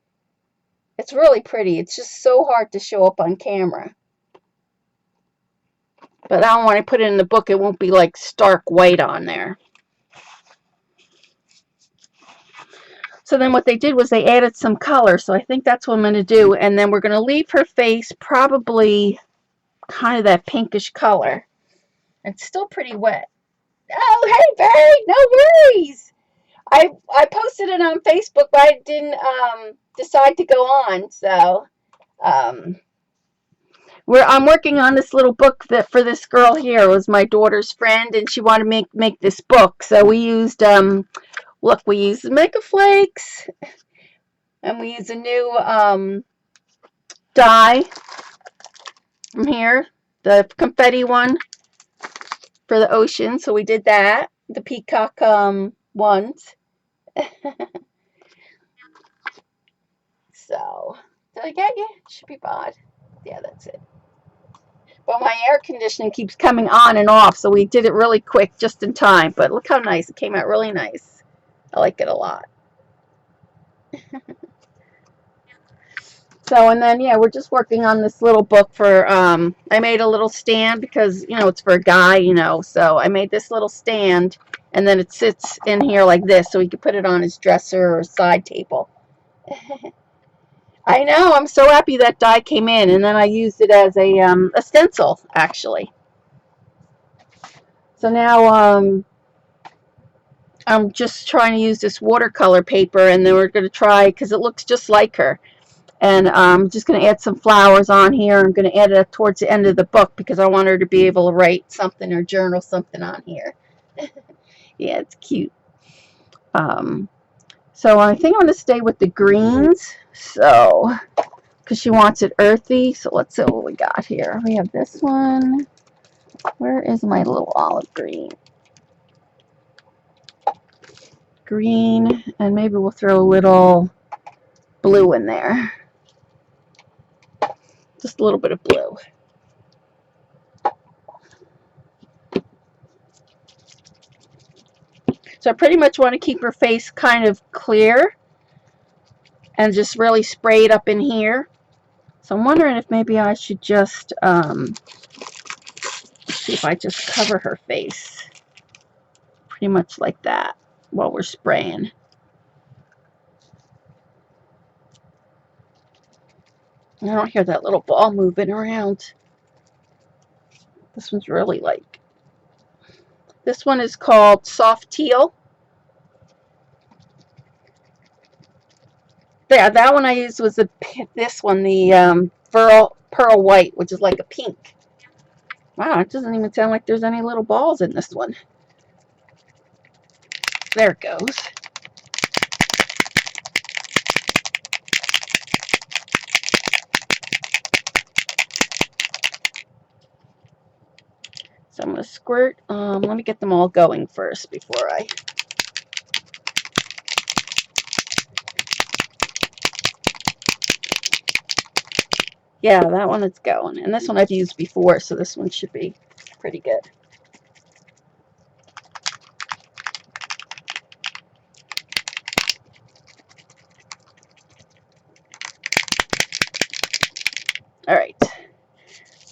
It's really pretty. It's just so hard to show up on camera. But I don't want to put it in the book. It won't be like stark white on there. So then what they did was they added some color. So I think that's what I'm going to do. And then we're going to leave her face probably kind of that pinkish color. It's still pretty wet. Oh, hey, Barry, no worries. I posted it on Facebook, but I didn't decide to go on. So um, I'm working on this little book that for this girl here. It was my daughter's friend, and she wanted to make this book. So we used look, we used Mega Flakes, and we used a new dye from here, the confetti one for the ocean. So we did that, the peacock ones. So did I get you? Should be fine. Yeah, that's it. But my air conditioning keeps coming on and off, so we did it really quick, just in time. But look how nice. It came out really nice. I like it a lot. So, and then, yeah, we're just working on this little book for, I made a little stand because, it's for a guy, so I made this little stand, and then it sits in here like this, so he could put it on his dresser or side table. I know, I'm so happy that die came in, and then I used it as a stencil, actually. So now, I'm just trying to use this watercolor paper, and then we're going to try, because it looks just like her. And I'm just going to add some flowers on here. I'm going to add it towards the end of the book because I want her to be able to write something or journal something on here. Yeah, it's cute. So I think I'm going to stay with the greens. So, because she wants it earthy. So let's see what we got here. We have this one. Where is my little olive green? Green, and maybe we'll throw a little blue in there. Just a little bit of blue. So I pretty much want to keep her face kind of clear and just really spray it up in here. So I'm wondering if maybe I should just see if I just cover her face pretty much like that while we're spraying. I don't hear that little ball moving around. This one's really like, this one is called Soft Teal. Yeah, that one I used was this one, the Pearl White, which is like a pink. Wow, it doesn't even sound like there's any little balls in this one. There it goes. So I'm going to squirt. Let me get them all going first before I... Yeah, that one is going. And this one I've used before, so this one should be pretty good.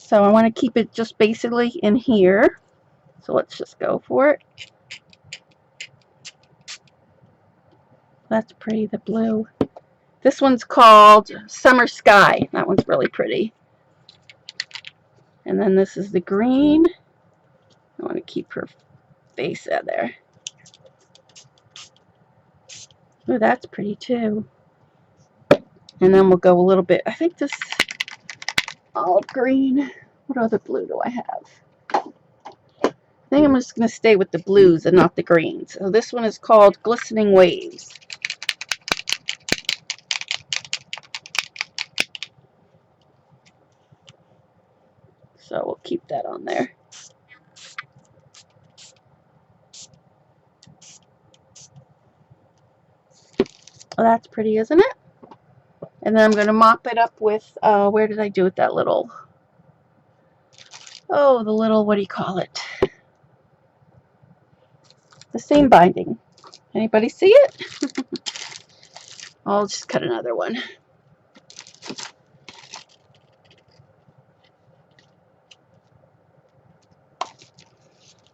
So I want to keep it just basically in here. So let's just go for it. That's pretty, the blue. This one's called Summer Sky. That one's really pretty. And then this is the green. I want to keep her face out there. Oh, that's pretty too. And then we'll go a little bit, I think this olive green. What other blue do I have? I think I'm just going to stay with the blues and not the greens. So this one is called Glistening Waves. So we'll keep that on there. Well, that's pretty, isn't it? And then I'm going to mop it up with, where did I do it? That little, oh, the little, what do you call it? The seam binding. Anybody see it? I'll just cut another one.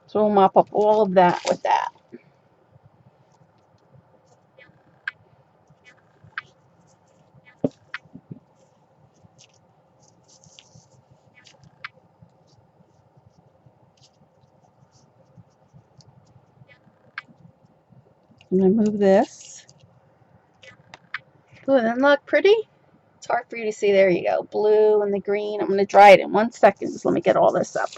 So we'll mop up all of that with that. I'm going to move this. Ooh, doesn't that look pretty? It's hard for you to see. There you go. Blue and the green. I'm going to dry it in 1 second. Just let me get all this up.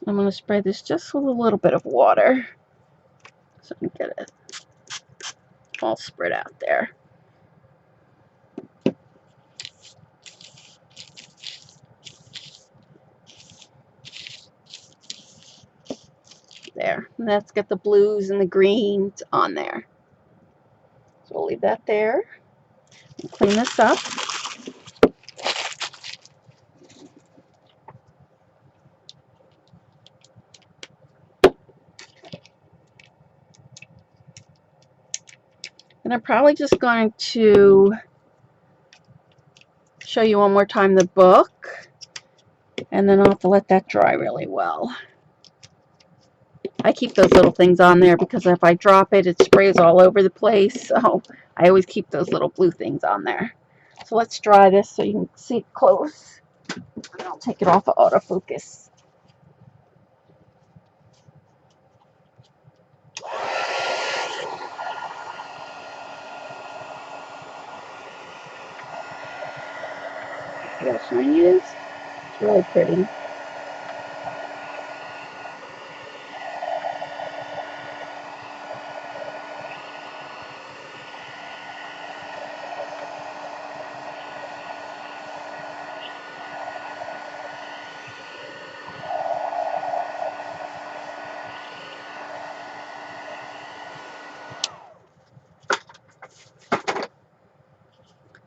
I'm going to spray this just with a little bit of water so I can get it all spread out there. There. And let's get the blues and the greens on there. So we'll leave that there. Clean this up. And I'm probably just going to show you one more time the book, and then I'll have to let that dry really well. I keep those little things on there because if I drop it, it sprays all over the place, so I always keep those little blue things on there. So let's dry this so you can see it close, and I'll take it off of autofocus. See how shiny it is? It's really pretty.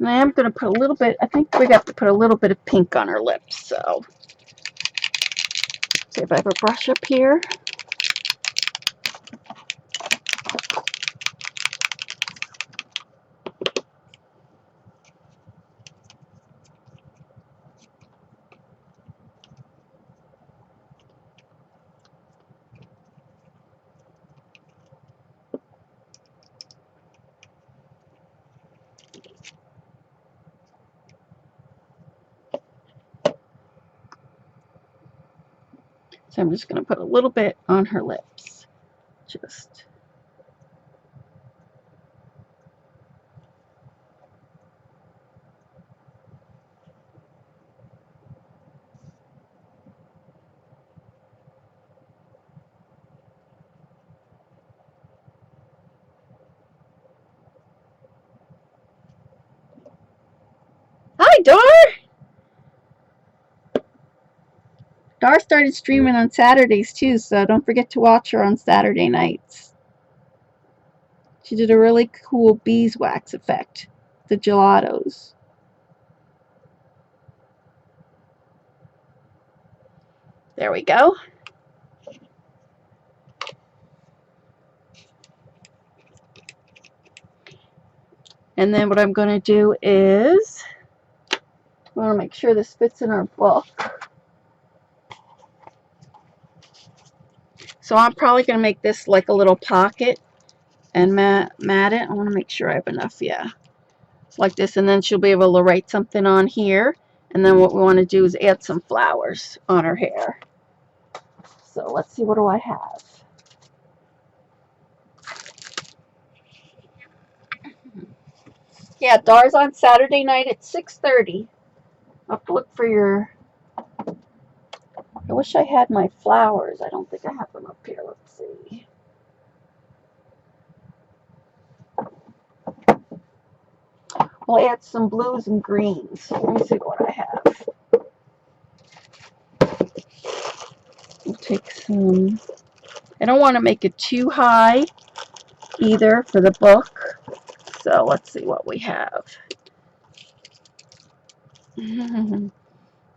And I am going to put a little bit, I think we have to put a little bit of pink on her lips, so see if I have a brush up here. So I'm just going to put a little bit on her lips. Just. Hi, Dar! Dar started streaming on Saturdays too, so don't forget to watch her on Saturday nights. She did a really cool beeswax effect, the gelatos. There we go. And then what I'm going to do is, I want to make sure this fits in our book. So I'm probably going to make this like a little pocket and mat it. I want to make sure I have enough, yeah. Like this, and then she'll be able to write something on here. And then what we want to do is add some flowers on her hair. So let's see, what do I have? Yeah, Dar's on Saturday night at 6:30. I'll have to look for your... I wish I had my flowers. I don't think I have them up here. Let's see. We'll add some blues and greens. Let me see what I have. We'll take some... I don't want to make it too high either for the book. So let's see what we have.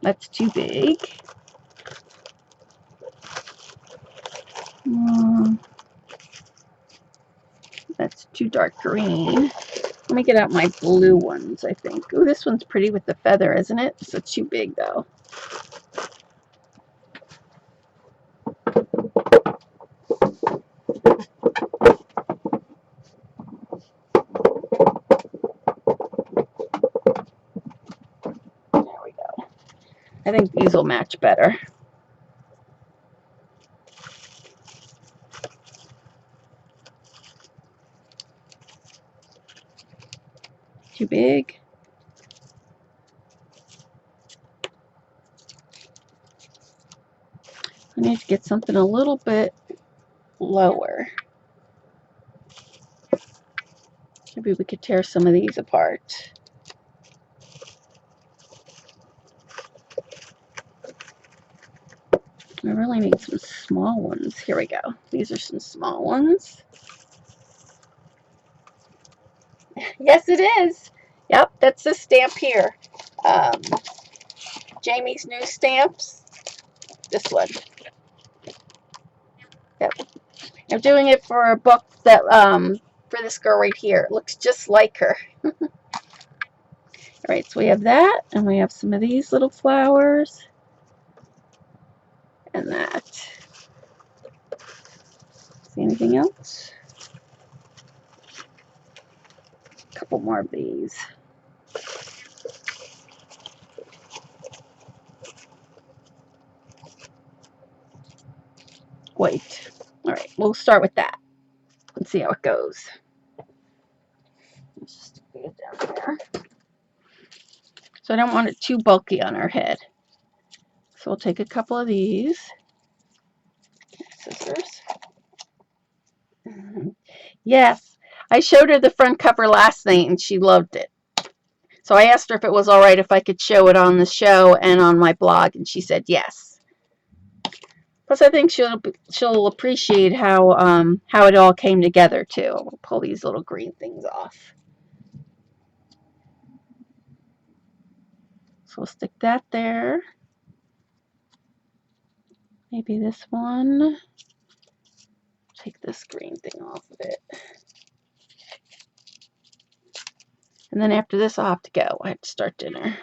That's too big. That's too dark green. Let me get out my blue ones, I think. Ooh, this one's pretty with the feather, isn't it? It's too big, though. There we go. I think these will match better. Too big. I need to get something a little bit lower. Maybe we could tear some of these apart. I really need some small ones. Here we go. These are some small ones. Yes, it is. Yep, that's the stamp here. Jamie's new stamps. This one. Yep. I'm doing it for a book that for this girl right here. It looks just like her. All right, so we have that, and we have some of these little flowers, and that. See anything else? A couple more of these. White. All right, we'll start with that and see how it goes. Let's just stick it down there. So I don't want it too bulky on her head. So we'll take a couple of these. Scissors. Yes, I showed her the front cover last night and she loved it. So I asked her if it was all right if I could show it on the show and on my blog, and she said yes. Plus, I think she'll appreciate how it all came together too. We'll pull these little green things off. So we'll stick that there. Maybe this one. Take this green thing off of it. And then after this, I'll have to go. I have to start dinner.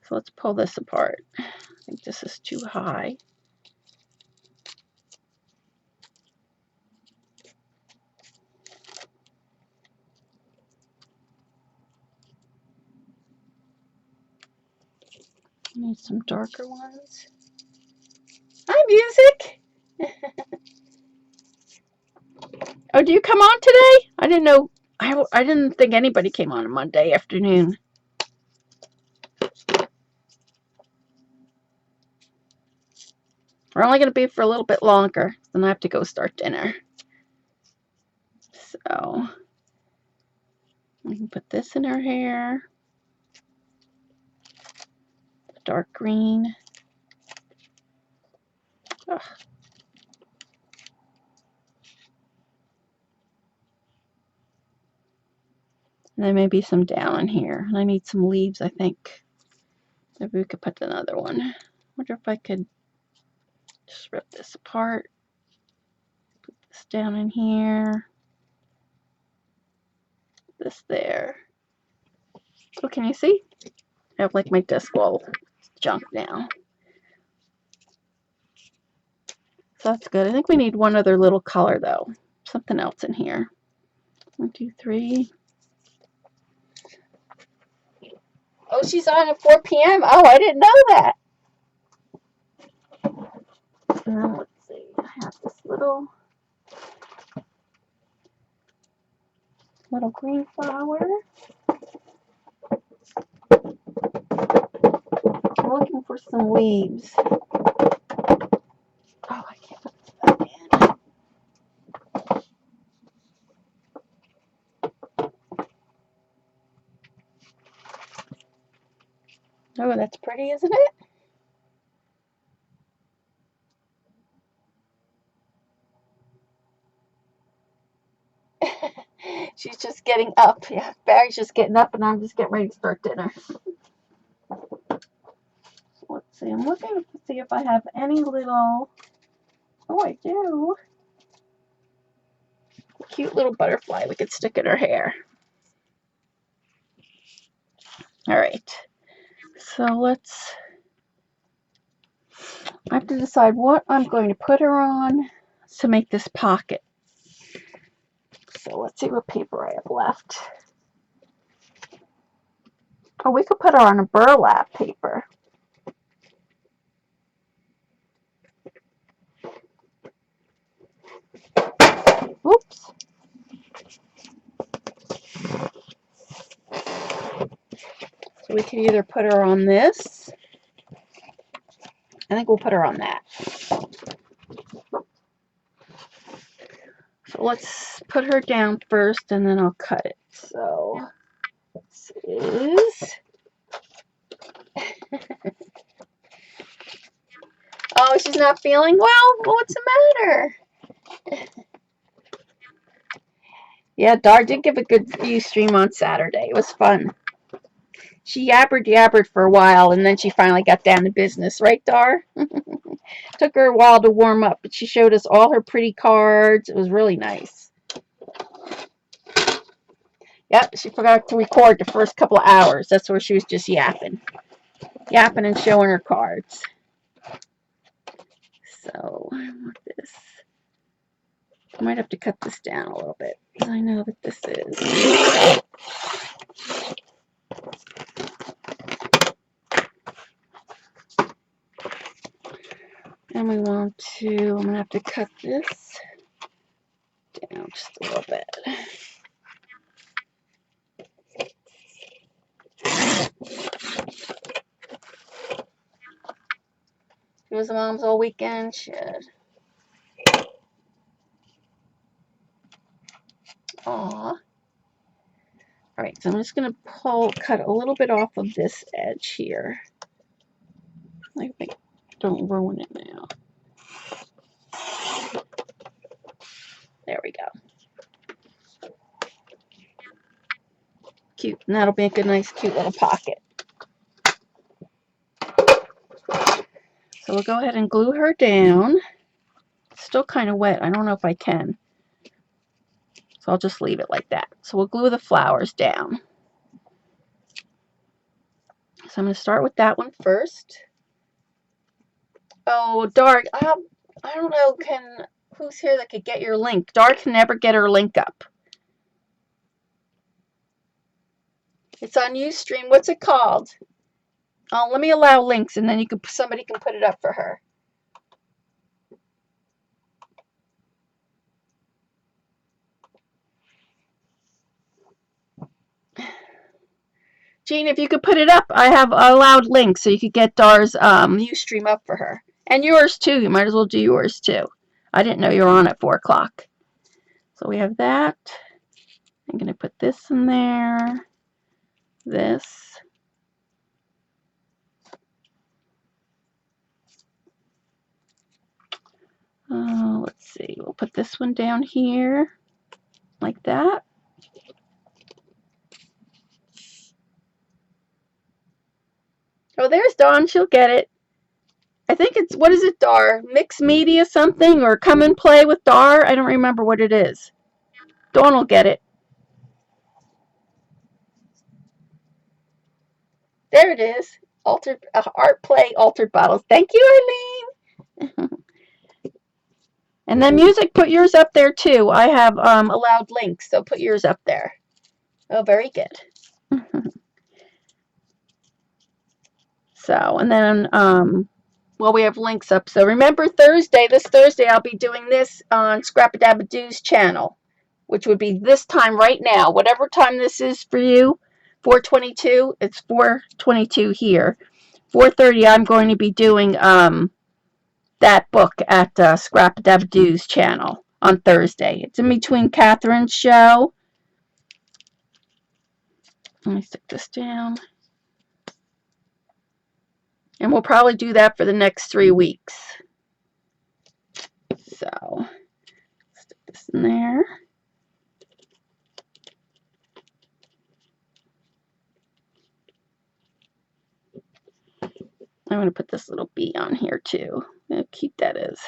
So let's pull this apart. I think this is too high. I need some darker ones. Hi, music! Oh, do you come on today? I didn't know. I didn't think anybody came on Monday afternoon. We're only going to be for a little bit longer. Then I have to go start dinner. So we can put this in her hair. Dark green. Ugh. And then maybe some down in here. And I need some leaves, I think. Maybe we could put another one. I wonder if I could Just rip this apart. Put this down in here. This there. Oh, can you see? I have like my desk all junk now. So that's good. I think we need one other little color though. Something else in here. 1, 2, 3. Oh, she's on at 4 p.m. Oh, I didn't know that. Let's see. I have this little green flower. I'm looking for some leaves. Oh, I can't put this back in. Oh, that's pretty, isn't it? She's just getting up. Yeah, Barry's just getting up, and I'm just getting ready to start dinner. Let's see. I'm looking to see if I have any little. Oh, I do. A cute little butterfly we could stick in her hair. All right. So let's. I have to decide what I'm going to put her on to make this pocket. So let's see what paper I have left. Oh, we could put her on a burlap paper. Oops. So we could either put her on this. I think we'll put her on that. So let's put her down first and then I'll cut it. So this is. Oh, she's not feeling well? What's the matter? Yeah, Dar did give a good view stream on Saturday. It was fun. She yabbered for a while and then she finally got down to business. Right, Dar? Took her a while to warm up, but she showed us all her pretty cards. It was really nice. Yep, she forgot to record the first couple of hours. That's where she was just yapping. Yapping and showing her cards. So, I want this. I might have to cut this down a little bit because I know that this is. And we want to, I'm going to have to cut this down just a little bit. She was mom's all weekend. Shit. Aw. Alright, so I'm just going to cut a little bit off of this edge here. I think, don't ruin it now. There we go. Cute. And that'll make a nice, cute little pocket. So we'll go ahead and glue her down. It's still kind of wet. I don't know if I can. So I'll just leave it like that. So we'll glue the flowers down. So I'm going to start with that one first. Oh, Dark, I don't know, who's here that could get your link? Dark can never get her link up. It's on Ustream. What's it called? Oh, let me allow links, and then somebody can put it up for her. Jean, if you could put it up, I have allowed links so you could get Dar's Ustream up for her. And yours too. You might as well do yours too. I didn't know you were on at 4 o'clock. So we have that. I'm going to put this in there. This. Let's see. We'll put this one down here. Like that. Oh, there's Dawn. She'll get it. I think it's, what is it, Dar? Mixed media something, or come and play with Dar? I don't remember what it is. Dawn will get it. There it is. Altered art play, altered bottles. Thank you, Eileen. And then music, put yours up there too. I have allowed links, so put yours up there. Oh, very good. So, and then well, we have links up. So remember this Thursday, I'll be doing this on Scrap-a-Dab-a-Doo's channel, which would be this time right now. Whatever time this is for you, 4:22, it's 4:22 here. 4:30, I'm going to be doing that book at Scrap-a-Dab-a-Doo's channel on Thursday. It's in between Catherine's show. Let me stick this down. And we'll probably do that for the next 3 weeks. So, stick this in there. I'm going to put this little bee on here too. How cute that is.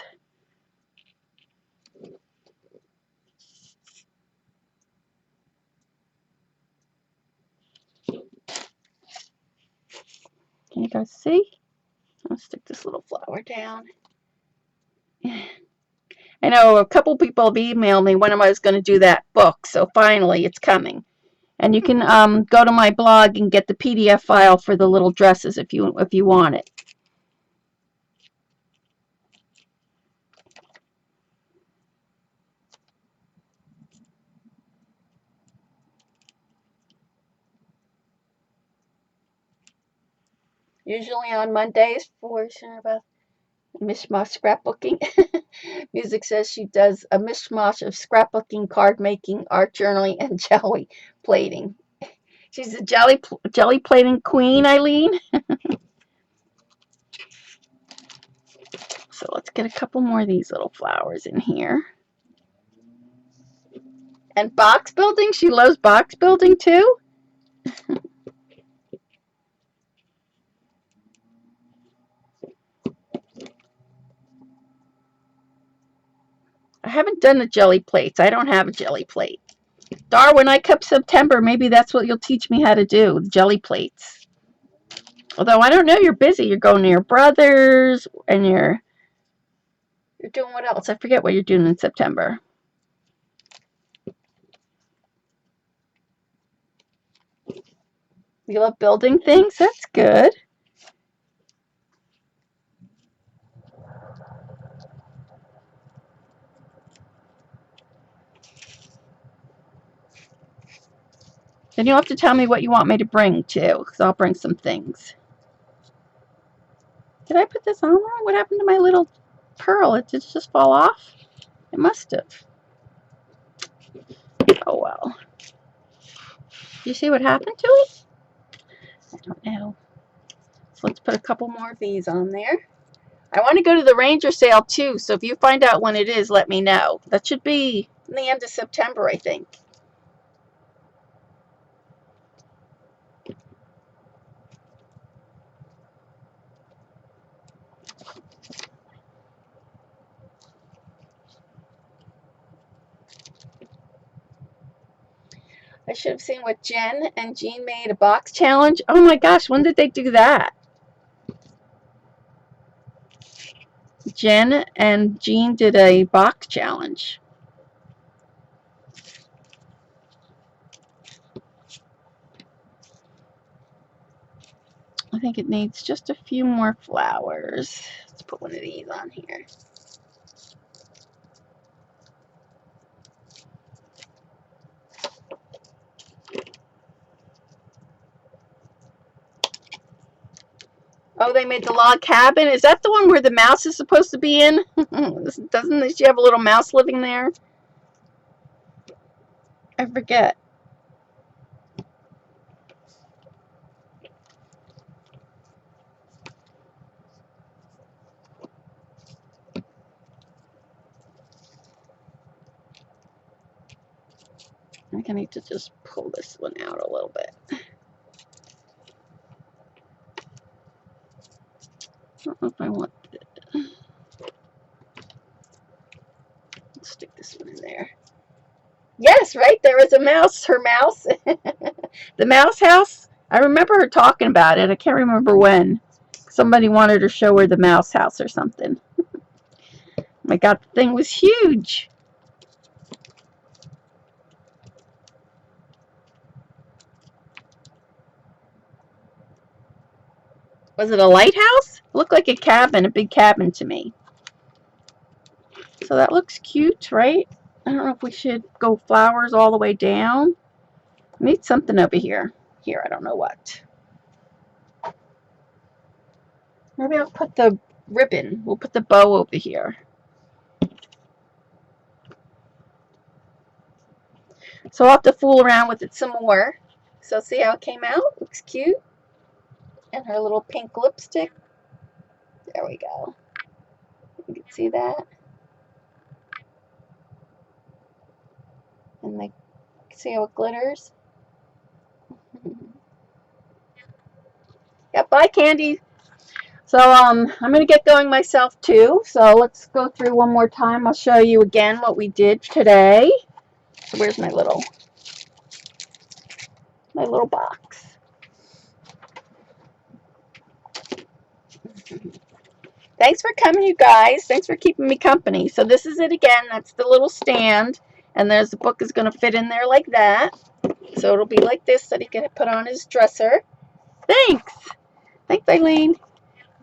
Can you guys see? I'll stick this little flower down. I know a couple people have emailed me when I was going to do that book, so finally it's coming. And you can go to my blog and get the PDF file for the little dresses if you want it. Usually on Mondays for mishmash scrapbooking. Music says she does a mishmash of scrapbooking, card making, art journaling, and jelly plating. She's a jelly plating queen, Eileen. So let's get a couple more of these little flowers in here. And box building. She loves box building too. I haven't done the jelly plates. I don't have a jelly plate. Dar, when I come September, maybe that's what you'll teach me how to do, jelly plates. Although I don't know, you're busy. You're going to your brother's and you're doing what else? I forget what you're doing in September. You love building things? That's good. Then you'll have to tell me what you want me to bring too, because I'll bring some things. Did I put this on wrong? What happened to my little pearl? Did it just fall off? It must have. Oh well. You see what happened to it? I don't know. So let's put a couple more of these on there. I want to go to the Ranger sale too, so if you find out when it is, let me know. That should be in the end of September, I think. I should have seen what Jen and Jean made, a box challenge. Oh my gosh, when did they do that? Jen and Jean did a box challenge. I think it needs just a few more flowers. Let's put one of these on here. Oh, they made the log cabin. Is that the one where the mouse is supposed to be in? Doesn't she have a little mouse living there? I forget. I think I need to just pull this one out a little bit. I don't know if I want this. Let's stick this one in there. Yes, right, there was a mouse, her mouse. The mouse house. I remember her talking about it. I can't remember when. Somebody wanted her to show her the mouse house or something. My God, the thing was huge. Was it a lighthouse? It looked like a cabin, a big cabin to me. So that looks cute, right? I don't know if we should go flowers all the way down. I need something over here. Here, I don't know what. Maybe I'll put the ribbon. We'll put the bow over here. So I'll have to fool around with it some more. So see how it came out? Looks cute. And her little pink lipstick. There we go. You can see that. And like, see how it glitters? Yep, bye, Candy. So I'm going to get going myself too. So let's go through one more time. I'll show you again what we did today. So where's my little box? Thanks for coming, you guys. Thanks for keeping me company. So this is it again. That's the little stand. And there's the book is going to fit in there like that. So it'll be like this that he can put on his dresser. Thanks. Thanks, Eileen.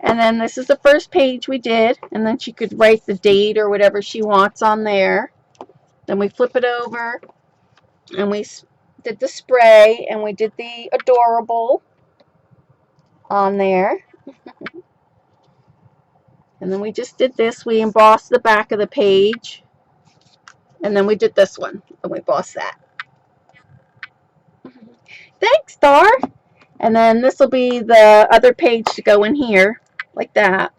And then this is the first page we did. And then she could write the date or whatever she wants on there. Then we flip it over. And we did the spray. And we did the adorable on there. And then we just did this. We embossed the back of the page. And then we did this one. And we embossed that. Thanks, Star. And then this will be the other page to go in here. Like that.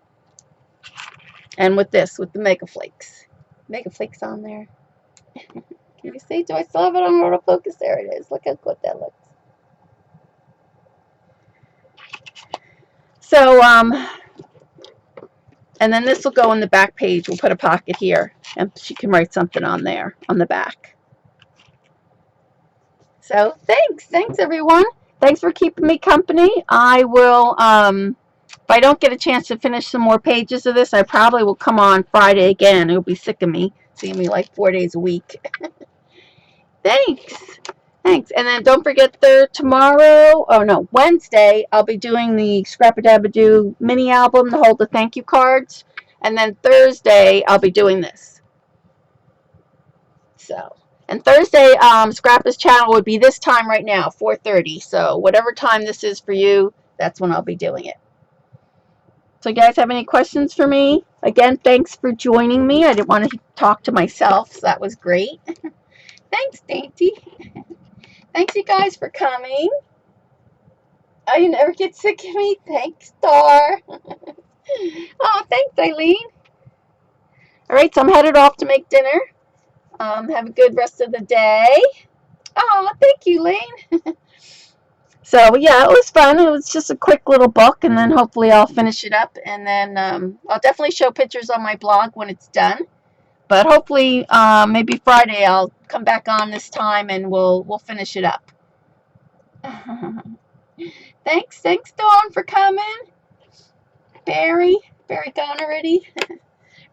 And with this, with the Mega Flakes. Mega Flakes on there. Can you see? Do I still have it on autofocus? There it is. Look how good that looks. So, and then this will go on the back page. We'll put a pocket here. And she can write something on there, on the back. So, thanks. Thanks, everyone. Thanks for keeping me company. I will, if I don't get a chance to finish some more pages of this, I probably will come on Friday again. You'll be sick of me, seeing me like 4 days a week. Thanks. Thanks. And then don't forget Wednesday, I'll be doing the Scrap-a-Dab-a-Doo mini album to hold the thank you cards. And then Thursday, I'll be doing this. So, and Thursday, Scrappa's channel would be this time right now, 4:30. So whatever time this is for you, that's when I'll be doing it. So you guys have any questions for me? Again, thanks for joining me. I didn't want to talk to myself, so that was great. Thanks, Dainty. Thanks, you guys, for coming. Oh, you never get sick of me? Thanks, Star. Oh, thanks, Eileen. All right, so I'm headed off to make dinner. Have a good rest of the day. Oh, thank you, Lane. So, yeah, it was fun. It was just a quick little book, and then hopefully I'll finish it up. And then I'll definitely show pictures on my blog when it's done. But hopefully, maybe Friday I'll come back on this time and we'll finish it up. Thanks, Dawn, for coming. Barry gone already.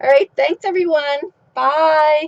All right, thanks everyone. Bye.